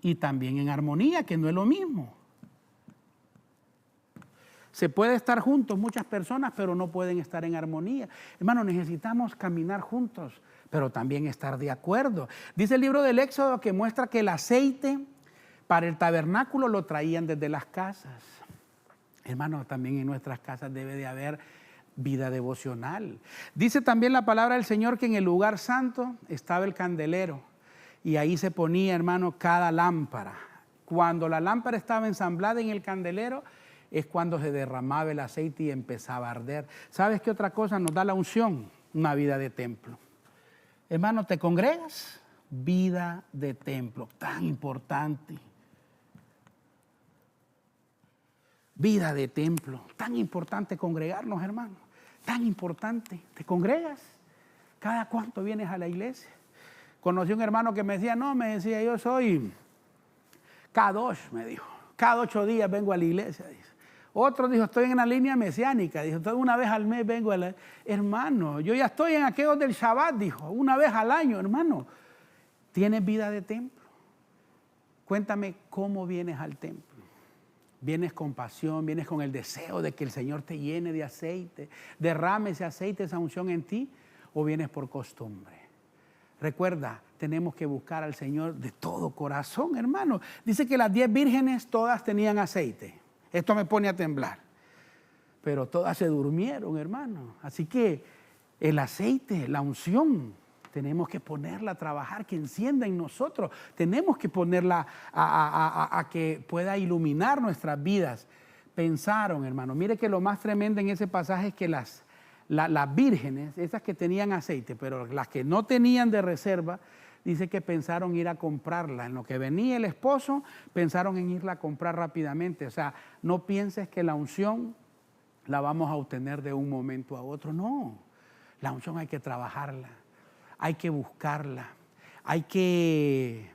y también en armonía, que no es lo mismo. Se puede estar juntos muchas personas, pero no pueden estar en armonía. Hermano, necesitamos caminar juntos, pero también estar de acuerdo. Dice el libro del Éxodo que muestra que el aceite para el tabernáculo lo traían desde las casas. Hermano, también en nuestras casas debe de haber vida devocional. Dice también la palabra del Señor que en el lugar santo estaba el candelero y ahí se ponía, hermano, cada lámpara. Cuando la lámpara estaba ensamblada en el candelero es cuando se derramaba el aceite y empezaba a arder. ¿Sabes qué otra cosa nos da la unción? Una vida de templo. Hermano, ¿te congregas? Vida de templo, tan importante. Vida de templo, tan importante congregarnos, hermano, tan importante. ¿Te congregas? ¿Cada cuánto vienes a la iglesia? Conocí un hermano que me decía, yo soy K2, me dijo. Cada 8 días vengo a la iglesia, dice. Otro dijo, estoy en la línea mesiánica, dijo, una vez al mes vengo a la... Hermano, yo ya estoy en aquellos del Shabbat, dijo, una vez al año, hermano. ¿Tienes vida de templo? Cuéntame cómo vienes al templo. ¿Vienes con pasión? ¿Vienes con el deseo de que el Señor te llene de aceite? ¿Derrame ese aceite, esa unción en ti? ¿O vienes por costumbre? Recuerda, tenemos que buscar al Señor de todo corazón, hermano. Dice que las 10 vírgenes todas tenían aceite. Esto me pone a temblar. Pero todas se durmieron, hermano. Así que el aceite, la unción, tenemos que ponerla a trabajar, que encienda en nosotros. Tenemos que ponerla a que pueda iluminar nuestras vidas. Pensaron, hermano, mire que lo más tremendo en ese pasaje es que las vírgenes, esas que tenían aceite, pero las que no tenían de reserva, dice que pensaron ir a comprarla. En lo que venía el esposo, pensaron en irla a comprar rápidamente. O sea, no pienses que la unción la vamos a obtener de un momento a otro. No, la unción hay que trabajarla, hay que buscarla, hay que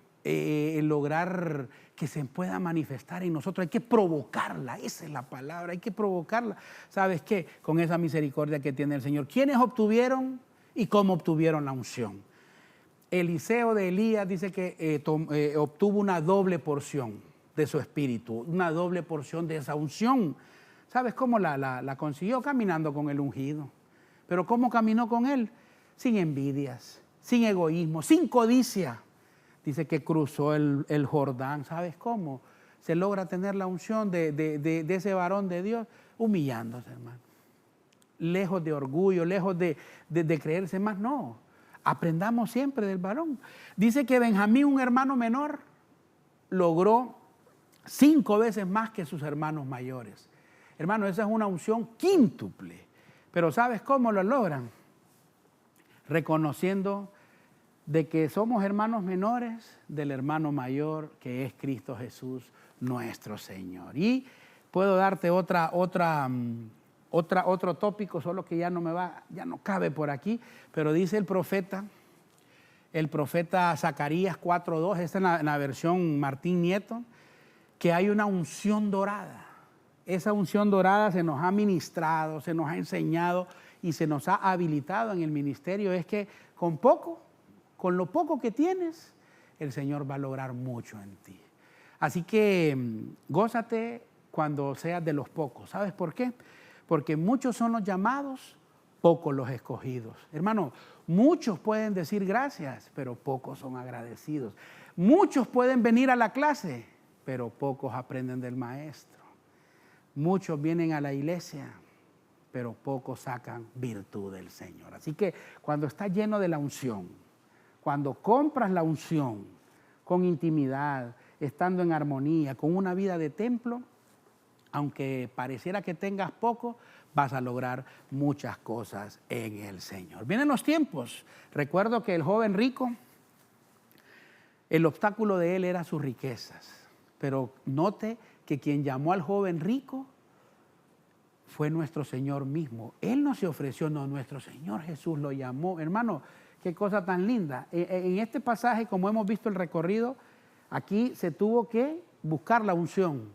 lograr que se pueda manifestar en nosotros, hay que provocarla, esa es la palabra, hay que provocarla. ¿Sabes qué? Con esa misericordia que tiene el Señor. ¿Quiénes obtuvieron y cómo obtuvieron la unción? Eliseo de Elías dice que obtuvo una doble porción de su espíritu, una doble porción de esa unción. ¿Sabes cómo la consiguió? Caminando con el ungido. ¿Pero cómo caminó con él? Sin envidias, sin egoísmo, sin codicia. Dice que cruzó el Jordán. ¿Sabes cómo? Se logra tener la unción de ese varón de Dios humillándose, hermano. Lejos de orgullo, lejos de creerse más, no. Aprendamos siempre del varón. Dice que Benjamín, un hermano menor, logró 5 veces más que sus hermanos mayores. Hermano, esa es una unción quíntuple. Pero ¿sabes cómo lo logran? Reconociendo de que somos hermanos menores del hermano mayor que es Cristo Jesús nuestro Señor. Y puedo darte otro tópico, solo que ya no cabe por aquí, pero dice el profeta Zacarías 4:2, esta es la versión Martín Nieto, que hay una unción dorada. Esa unción dorada se nos ha ministrado, se nos ha enseñado y se nos ha habilitado en el ministerio. Es que con lo poco que tienes, el Señor va a lograr mucho en ti. Así que gózate cuando seas de los pocos. ¿Sabes por qué? Porque muchos son los llamados, pocos los escogidos. Hermano, muchos pueden decir gracias, pero pocos son agradecidos. Muchos pueden venir a la clase, pero pocos aprenden del maestro. Muchos vienen a la iglesia, pero pocos sacan virtud del Señor. Así que cuando estás lleno de la unción, cuando compras la unción con intimidad, estando en armonía, con una vida de templo, aunque pareciera que tengas poco, vas a lograr muchas cosas en el Señor. Vienen los tiempos. Recuerdo que el joven rico El obstáculo de él era sus riquezas. Pero note que quien llamó al joven rico fue nuestro Señor mismo. Él no se ofreció, no, nuestro Señor Jesús lo llamó. Hermano, qué cosa tan linda. En este pasaje, como hemos visto el recorrido, aquí se tuvo que buscar la unción,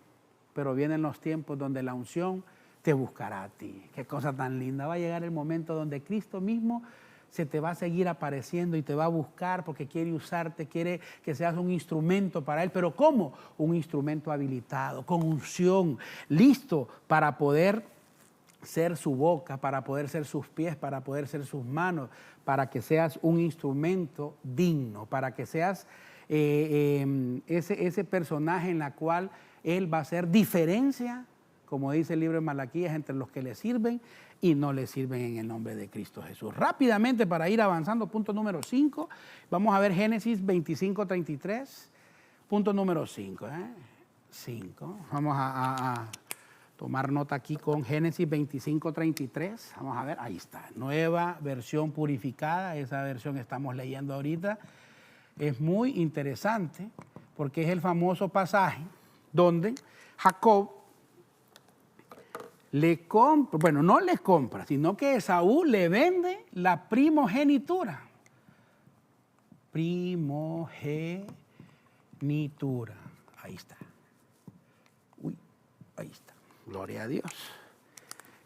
pero vienen los tiempos donde la unción te buscará a ti. Qué cosa tan linda. Va a llegar el momento donde Cristo mismo se te va a seguir apareciendo y te va a buscar porque quiere usarte, quiere que seas un instrumento para Él. ¿Pero cómo? Un instrumento habilitado, con unción, listo para poder ser su boca, para poder ser sus pies, para poder ser sus manos, para que seas un instrumento digno, para que seas ese personaje en la cual Él va a hacer diferencia, como dice el libro de Malaquías, entre los que le sirven y no le sirven en el nombre de Cristo Jesús. Rápidamente, para ir avanzando, punto número 5, vamos a ver Génesis 25:33, punto número 5. 5, vamos a tomar nota aquí con Génesis 25:33, vamos a ver, ahí está, nueva versión purificada, esa versión estamos leyendo ahorita. Es muy interesante porque es el famoso pasaje donde Jacob no le compra, sino que Esaú le vende la primogenitura. Primogenitura. Ahí está. Ahí está. Gloria a Dios.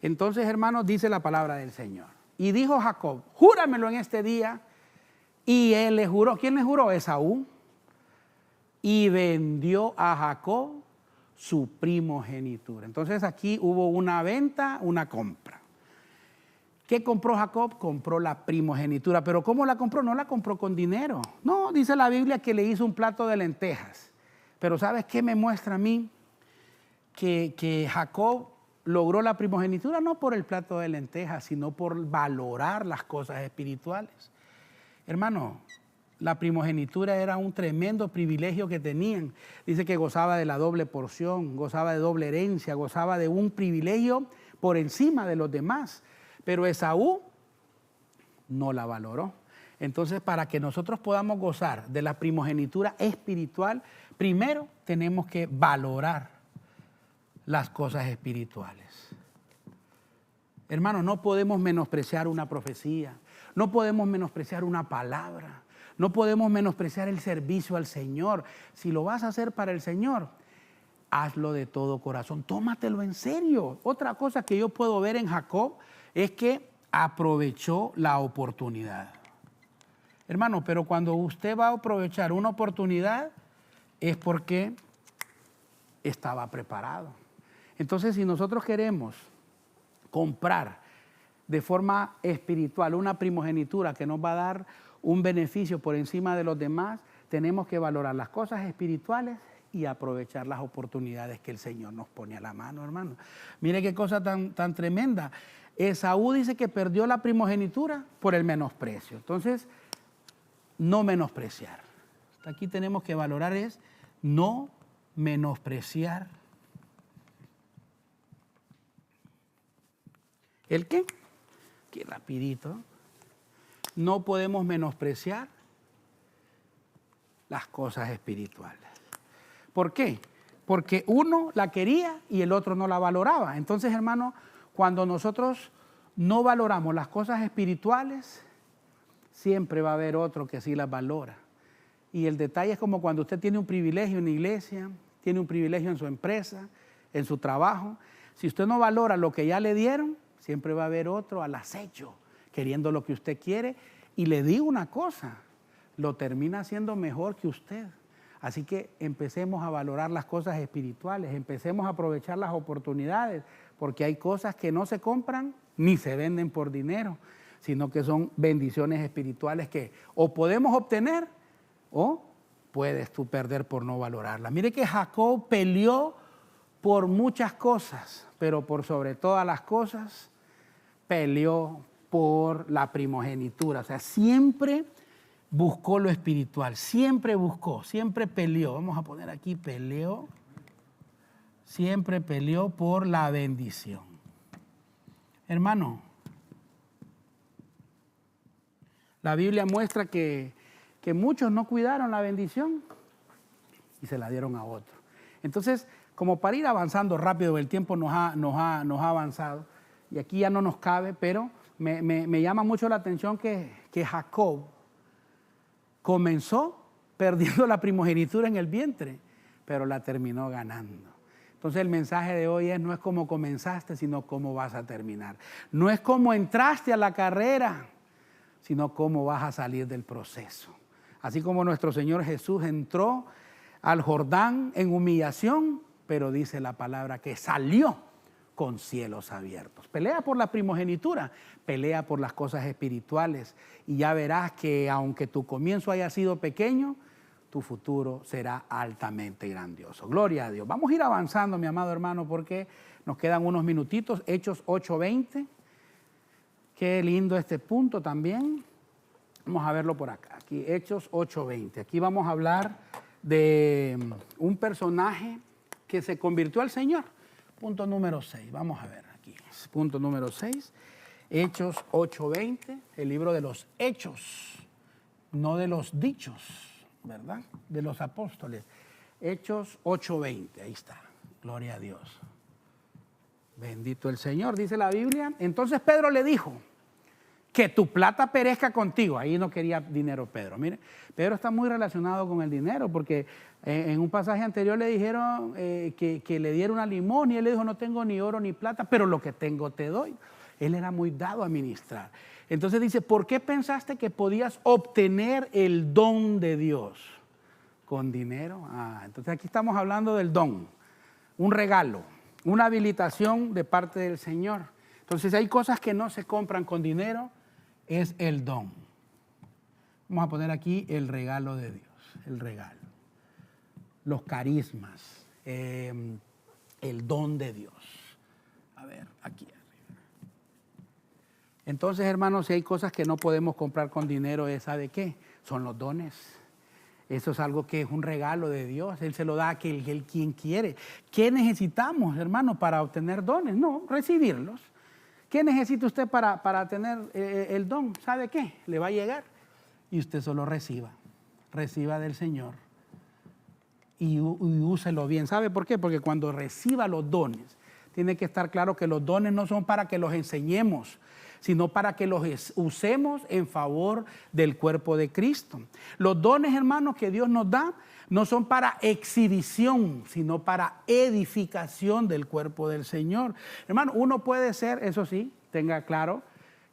Entonces, hermanos, dice la palabra del Señor. Y dijo Jacob, júramelo en este día. Y él le juró. ¿Quién le juró? Esaú. Y vendió a Jacob su primogenitura. Entonces aquí hubo una venta, una compra. ¿Qué compró Jacob? Compró la primogenitura. ¿Pero cómo la compró? No la compró con dinero. No, dice la Biblia que le hizo un plato de lentejas. Pero ¿sabes qué me muestra a mí? Que Jacob logró la primogenitura no por el plato de lentejas, sino por valorar las cosas espirituales. Hermano, la primogenitura era un tremendo privilegio que tenían. Dice que gozaba de la doble porción, gozaba de doble herencia, gozaba de un privilegio por encima de los demás. Pero Esaú no la valoró. Entonces, para que nosotros podamos gozar de la primogenitura espiritual, primero tenemos que valorar las cosas espirituales. Hermano, no podemos menospreciar una profecía, no podemos menospreciar una palabra. No podemos menospreciar el servicio al Señor. Si lo vas a hacer para el Señor, hazlo de todo corazón. Tómatelo en serio. Otra cosa que yo puedo ver en Jacob es que aprovechó la oportunidad. Hermano, pero cuando usted va a aprovechar una oportunidad es porque estaba preparado. Entonces, si nosotros queremos comprar de forma espiritual una primogenitura que nos va a dar un beneficio por encima de los demás, tenemos que valorar las cosas espirituales y aprovechar las oportunidades que el Señor nos pone a la mano, hermano. Mire qué cosa tan tremenda. Esaú dice que perdió la primogenitura por el menosprecio. Entonces, no menospreciar. Aquí tenemos que valorar es no menospreciar. ¿El qué? Aquí rapidito. No podemos menospreciar las cosas espirituales. ¿Por qué? Porque uno la quería y el otro no la valoraba. Entonces, hermano, cuando nosotros no valoramos las cosas espirituales, siempre va a haber otro que sí las valora. Y el detalle es como cuando usted tiene un privilegio en la iglesia, tiene un privilegio en su empresa, en su trabajo. Si usted no valora lo que ya le dieron, siempre va a haber otro al acecho, queriendo lo que usted quiere, y le digo una cosa, lo termina haciendo mejor que usted. Así que empecemos a valorar las cosas espirituales, empecemos a aprovechar las oportunidades, porque hay cosas que no se compran ni se venden por dinero, sino que son bendiciones espirituales que o podemos obtener o puedes tú perder por no valorarlas. Mire que Jacob peleó por muchas cosas, pero por sobre todas las cosas peleó por la primogenitura. O sea, siempre buscó lo espiritual, siempre buscó, siempre peleó. Vamos a poner aquí, peleó, siempre peleó por la bendición. Hermano, la Biblia muestra que que muchos no cuidaron la bendición y se la dieron a otro. Entonces, como para ir avanzando rápido, el tiempo nos ha avanzado y aquí ya no nos cabe, pero me llama mucho la atención que Jacob comenzó perdiendo la primogenitura en el vientre, pero la terminó ganando. Entonces el mensaje de hoy es: no es cómo comenzaste, sino cómo vas a terminar. No es cómo entraste a la carrera, sino cómo vas a salir del proceso. Así como nuestro Señor Jesús entró al Jordán en humillación, pero dice la palabra que salió con cielos abiertos. Pelea por la primogenitura, pelea por las cosas espirituales y ya verás que aunque tu comienzo haya sido pequeño, tu futuro será altamente grandioso. Gloria a Dios. Vamos a ir avanzando, mi amado hermano, porque nos quedan unos minutitos. Hechos 8:20. Qué lindo este punto también. Vamos a verlo por acá. Aquí, Hechos 8:20. Aquí vamos a hablar de un personaje que se convirtió al Señor. Punto número 6. Vamos a ver aquí. Punto número 6. Hechos 8:20. El libro de los hechos, no de los dichos, ¿verdad? De los apóstoles. Hechos 8:20, ahí está. Gloria a Dios. Bendito el Señor, dice la Biblia. Entonces Pedro le dijo: que tu plata perezca contigo. Ahí no quería dinero Pedro. Mire, Pedro está muy relacionado con el dinero porque en un pasaje anterior le dijeron que le diera una limosna y él le dijo: no tengo ni oro ni plata, pero lo que tengo te doy. Él era muy dado a ministrar. Entonces dice: ¿por qué pensaste que podías obtener el don de Dios con dinero? Entonces aquí estamos hablando del don, un regalo, una habilitación de parte del Señor. Entonces hay cosas que no se compran con dinero, es el don. Vamos a poner aquí el regalo de Dios, el regalo, los carismas, el don de Dios. A ver, aquí. Entonces, hermanos, si hay cosas que no podemos comprar con dinero, ¿sabe qué? Son los dones. Eso es algo que es un regalo de Dios. Él se lo da a quien quiere. ¿Qué necesitamos, hermano, para obtener dones? No, recibirlos. ¿Qué necesita usted para tener el don? ¿Sabe qué? Le va a llegar y usted solo reciba. Reciba del Señor y úselo bien. ¿Sabe por qué? Porque cuando reciba los dones, tiene que estar claro que los dones no son para que los enseñemos, sino para que los usemos en favor del cuerpo de Cristo. Los dones, hermanos, que Dios nos da no son para exhibición, sino para edificación del cuerpo del Señor. Hermano, uno puede ser, eso sí, tenga claro,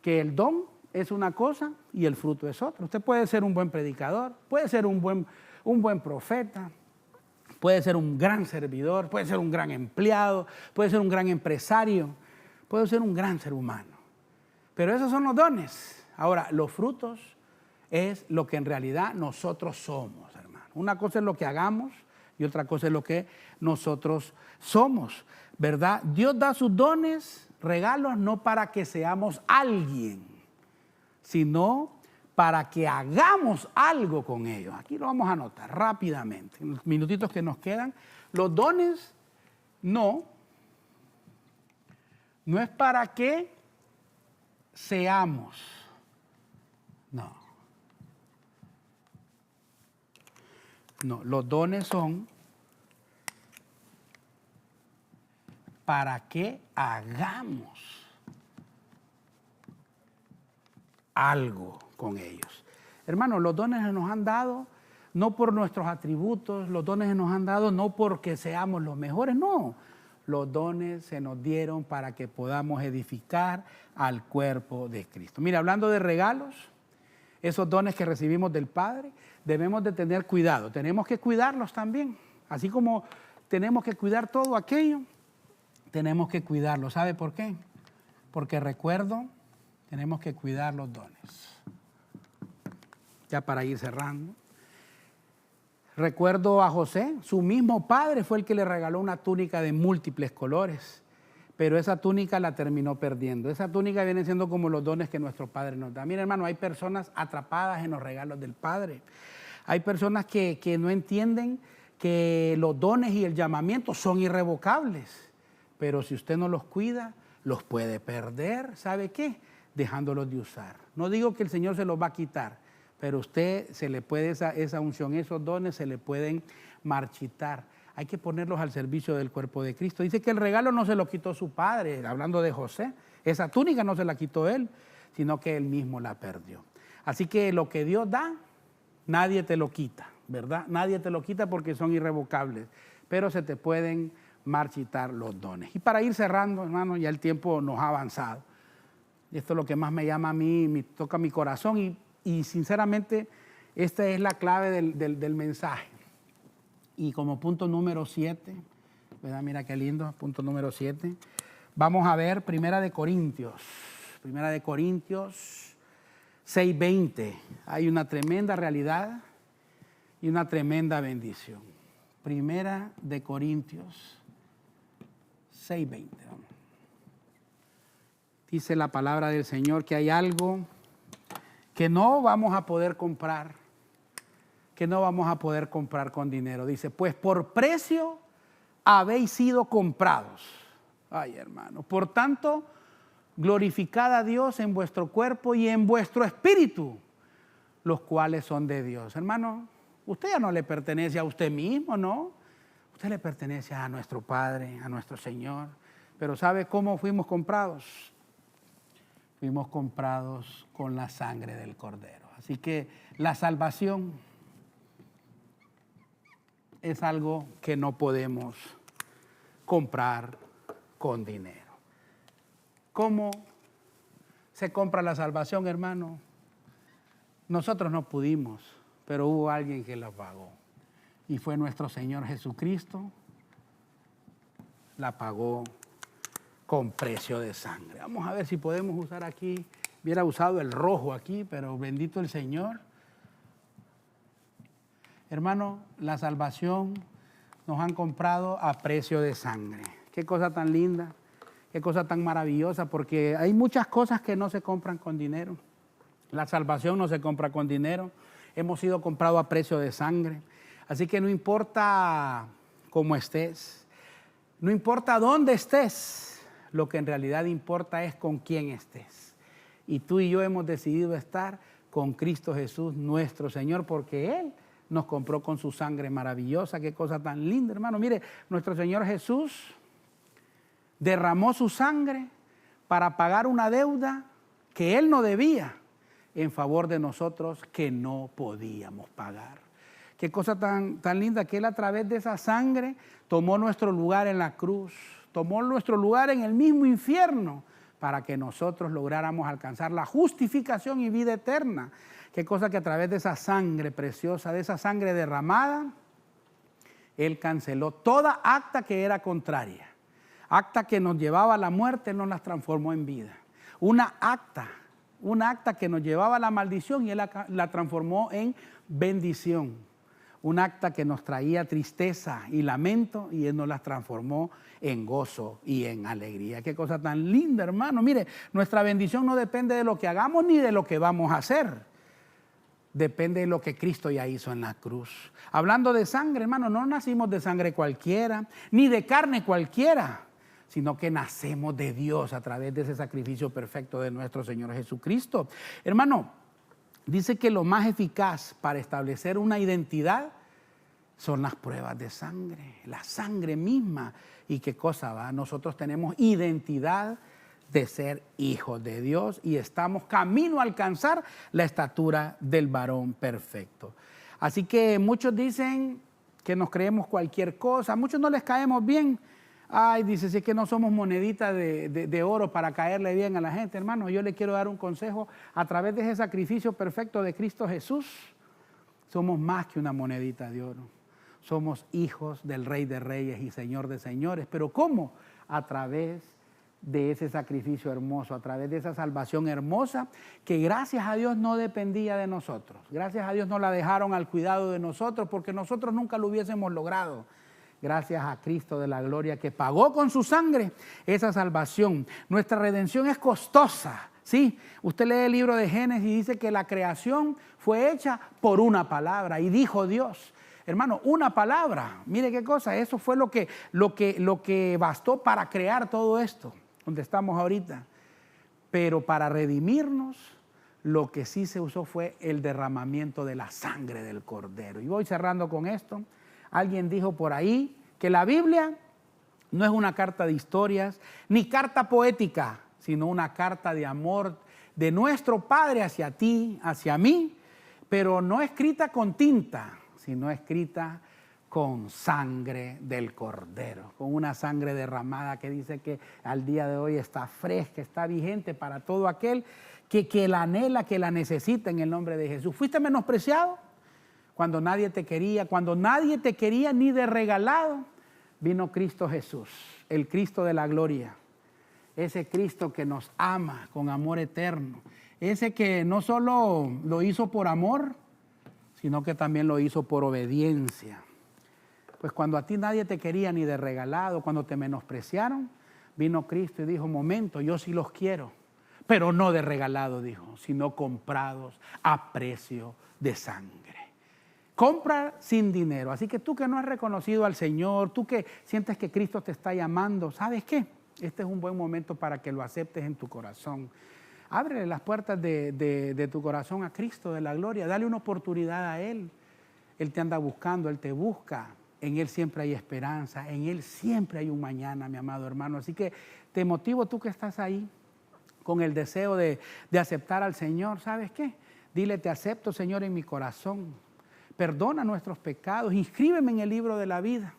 que el don es una cosa y el fruto es otra. Usted puede ser un buen predicador, puede ser un buen profeta, puede ser un gran servidor, puede ser un gran empleado, puede ser un gran empresario, puede ser un gran ser humano. Pero esos son los dones. Ahora, los frutos es lo que en realidad nosotros somos, hermano. Una cosa es lo que hagamos y otra cosa es lo que nosotros somos, ¿verdad? Dios da sus dones, regalos, no para que seamos alguien, sino para que hagamos algo con ellos. Aquí lo vamos a anotar rápidamente, en los minutitos que nos quedan. Los dones no es para que seamos, no, los dones son para que hagamos algo con ellos. Hermanos, los dones se nos han dado no por nuestros atributos, los dones se nos han dado no porque seamos los mejores, no. Los dones se nos dieron para que podamos edificar al cuerpo de Cristo. Mira, hablando de regalos, esos dones que recibimos del Padre, debemos de tener cuidado. Tenemos que cuidarlos también. Así como tenemos que cuidar todo aquello, tenemos que cuidarlo. ¿Sabe por qué? Porque tenemos que cuidar los dones. Ya para ir cerrando. Recuerdo a José, su mismo padre fue el que le regaló una túnica de múltiples colores, pero esa túnica la terminó perdiendo. Esa túnica viene siendo como los dones que nuestro Padre nos da. Mira, hermano, hay personas atrapadas en los regalos del Padre. Hay personas que no entienden que los dones y el llamamiento son irrevocables, pero si usted no los cuida, los puede perder. ¿Sabe qué? Dejándolos de usar. No digo que el Señor se los va a quitar, pero usted se le puede, esa unción, esos dones se le pueden marchitar. Hay que ponerlos al servicio del cuerpo de Cristo. Dice que el regalo no se lo quitó su padre, hablando de José. Esa túnica no se la quitó él, sino que él mismo la perdió. Así que lo que Dios da, nadie te lo quita, ¿verdad? Nadie te lo quita porque son irrevocables, pero se te pueden marchitar los dones. Y para ir cerrando, hermano, ya el tiempo nos ha avanzado. Esto es lo que más me llama a mí, me toca mi corazón y sinceramente esta es la clave del mensaje. Y como punto número 7, ¿verdad? Mira qué lindo, punto número 7. Vamos a ver Primera de Corintios 6:20. Hay una tremenda realidad y una tremenda bendición. Primera de Corintios 6:20. Dice la palabra del Señor que hay algo que no vamos a poder comprar, con dinero. Dice, pues por precio habéis sido comprados. Ay, hermano. Por tanto, glorificad a Dios en vuestro cuerpo y en vuestro espíritu, los cuales son de Dios. Hermano, usted ya no le pertenece a usted mismo, ¿no? Usted le pertenece a nuestro Padre, a nuestro Señor. Pero ¿sabe cómo fuimos comprados? Fuimos comprados con la sangre del Cordero. Así que la salvación es algo que no podemos comprar con dinero. ¿Cómo se compra la salvación, hermano? Nosotros no pudimos, pero hubo alguien que la pagó. Y fue nuestro Señor Jesucristo. La pagó con precio de sangre. Vamos a ver si podemos usar aquí. Hubiera usado el rojo aquí, pero bendito el Señor. Hermano, la salvación nos han comprado a precio de sangre. Qué cosa tan linda, qué cosa tan maravillosa, porque hay muchas cosas que no se compran con dinero. La salvación no se compra con dinero. Hemos sido comprados a precio de sangre. Así que no importa cómo estés, no importa dónde estés, lo que en realidad importa es con quién estés. Y tú y yo hemos decidido estar con Cristo Jesús, nuestro Señor, porque Él nos compró con su sangre maravillosa. Qué cosa tan linda, hermano. Mire, nuestro Señor Jesús derramó su sangre para pagar una deuda que Él no debía en favor de nosotros que no podíamos pagar. Qué cosa tan linda que Él a través de esa sangre tomó nuestro lugar en la cruz, tomó nuestro lugar en el mismo infierno para que nosotros lográramos alcanzar la justificación y vida eterna. Qué cosa que a través de esa sangre preciosa, de esa sangre derramada, Él canceló toda acta que era contraria. Acta que nos llevaba a la muerte, Él nos las transformó en vida. Una acta que nos llevaba a la maldición y Él la transformó en bendición. Un acta que nos traía tristeza y lamento y Él nos las transformó en gozo y en alegría. Qué cosa tan linda, hermano. Mire, nuestra bendición no depende de lo que hagamos ni de lo que vamos a hacer. Depende de lo que Cristo ya hizo en la cruz. Hablando de sangre, hermano, no nacimos de sangre cualquiera, ni de carne cualquiera, sino que nacemos de Dios a través de ese sacrificio perfecto de nuestro Señor Jesucristo. Hermano, dice que lo más eficaz para establecer una identidad son las pruebas de sangre, la sangre misma. ¿Y qué cosa va? Nosotros tenemos identidad de ser hijos de Dios y estamos camino a alcanzar la estatura del varón perfecto. Así que muchos dicen que nos creemos cualquier cosa, a muchos no les caemos bien. Ay, dice, si es que no somos moneditas de oro para caerle bien a la gente. Hermano, yo le quiero dar un consejo. A través de ese sacrificio perfecto de Cristo Jesús, somos más que una monedita de oro. Somos hijos del Rey de Reyes y Señor de Señores. ¿Pero cómo? A través de ese sacrificio hermoso, a través de esa salvación hermosa que gracias a Dios no dependía de nosotros. Gracias a Dios no la dejaron al cuidado de nosotros porque nosotros nunca lo hubiésemos logrado. Gracias a Cristo de la gloria que pagó con su sangre esa salvación. Nuestra redención es costosa, ¿sí? Usted lee el libro de Génesis y dice que la creación fue hecha por una palabra y dijo Dios. Hermano, una palabra, mire qué cosa, eso fue lo que bastó para crear todo esto, donde estamos ahorita. Pero para redimirnos, Lo que sí se usó fue el derramamiento de la sangre del Cordero. Y voy cerrando con esto. Alguien dijo por ahí que la Biblia no es una carta de historias, ni carta poética, sino una carta de amor de nuestro Padre hacia ti, hacia mí, pero no escrita con tinta, sino escrita con sangre del Cordero, con una sangre derramada que dice que al día de hoy está fresca, está vigente para todo aquel que la anhela, que la necesita en el nombre de Jesús. ¿Fuiste menospreciado? Cuando nadie te quería ni de regalado, vino Cristo Jesús, el Cristo de la gloria. Ese Cristo que nos ama con amor eterno. Ese que no solo lo hizo por amor, sino que también lo hizo por obediencia. Pues cuando a ti nadie te quería ni de regalado, cuando te menospreciaron, vino Cristo y dijo, momento, yo sí los quiero, pero no de regalado, dijo, sino comprados a precio de sangre. Compra sin dinero. Así que tú que no has reconocido al Señor, tú que sientes que Cristo te está llamando, ¿sabes qué? Este es un buen momento para que lo aceptes en tu corazón. Ábrele las puertas de tu corazón a Cristo de la gloria. Dale una oportunidad a Él. Él te anda buscando, Él te busca. En Él siempre hay esperanza. En Él siempre hay un mañana, mi amado hermano. Así que te motivo tú que estás ahí con el deseo de aceptar al Señor. ¿Sabes qué? Dile, te acepto, Señor, en mi corazón. Perdona nuestros pecados. Inscríbeme en el libro de la vida.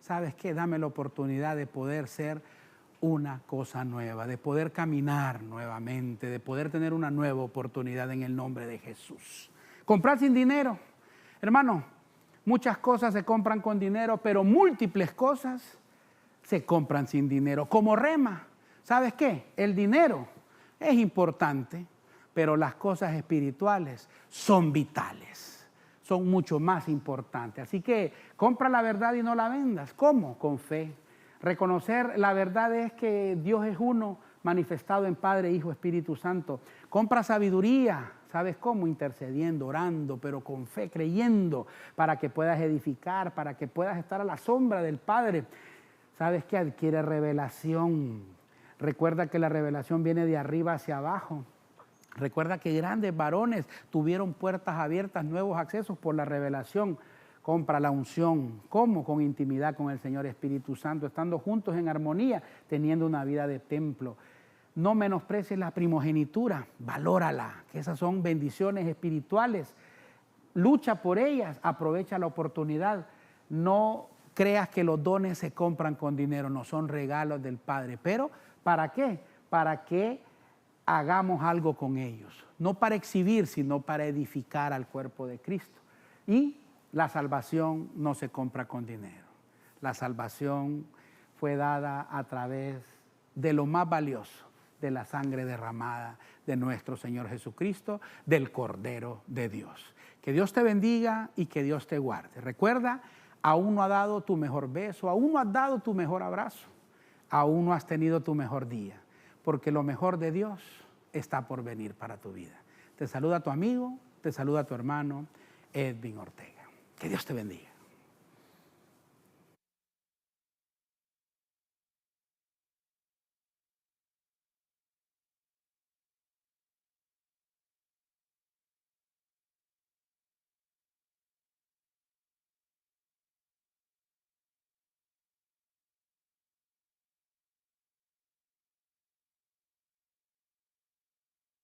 ¿Sabes qué? Dame la oportunidad de poder ser una cosa nueva, de poder caminar nuevamente, de poder tener una nueva oportunidad en el nombre de Jesús. Comprar sin dinero. Hermano, muchas cosas se compran con dinero, pero múltiples cosas se compran sin dinero. Como Rema, ¿sabes qué? El dinero es importante, pero las cosas espirituales son vitales, son mucho más importantes. Así que compra la verdad y no la vendas. ¿Cómo? Con fe. Reconocer la verdad es que Dios es uno, manifestado en Padre, Hijo, Espíritu Santo. Compra sabiduría, ¿sabes cómo? Intercediendo, orando, pero con fe, creyendo, para que puedas edificar, para que puedas estar a la sombra del Padre. ¿Sabes qué? Adquiere revelación. Recuerda que la revelación viene de arriba hacia abajo. Recuerda que grandes varones tuvieron puertas abiertas, nuevos accesos por la revelación. Compra la unción. ¿Cómo? Con intimidad con el Señor Espíritu Santo, estando juntos en armonía, teniendo una vida de templo. No menosprecies la primogenitura, valórala, que esas son bendiciones espirituales. Lucha por ellas, aprovecha la oportunidad. No creas que los dones se compran con dinero, no son regalos del Padre. Pero, ¿para qué? Para que hagamos algo con ellos. No para exhibir, sino para edificar al cuerpo de Cristo. Y la salvación no se compra con dinero. La salvación fue dada a través de lo más valioso, de la sangre derramada de nuestro Señor Jesucristo, del Cordero de Dios. Que Dios te bendiga y que Dios te guarde. Recuerda, aún no has dado tu mejor beso, aún no has dado tu mejor abrazo, aún no has tenido tu mejor día, porque lo mejor de Dios está por venir para tu vida. Te saluda tu amigo, te saluda tu hermano, Edwin Ortega. Que Dios te bendiga.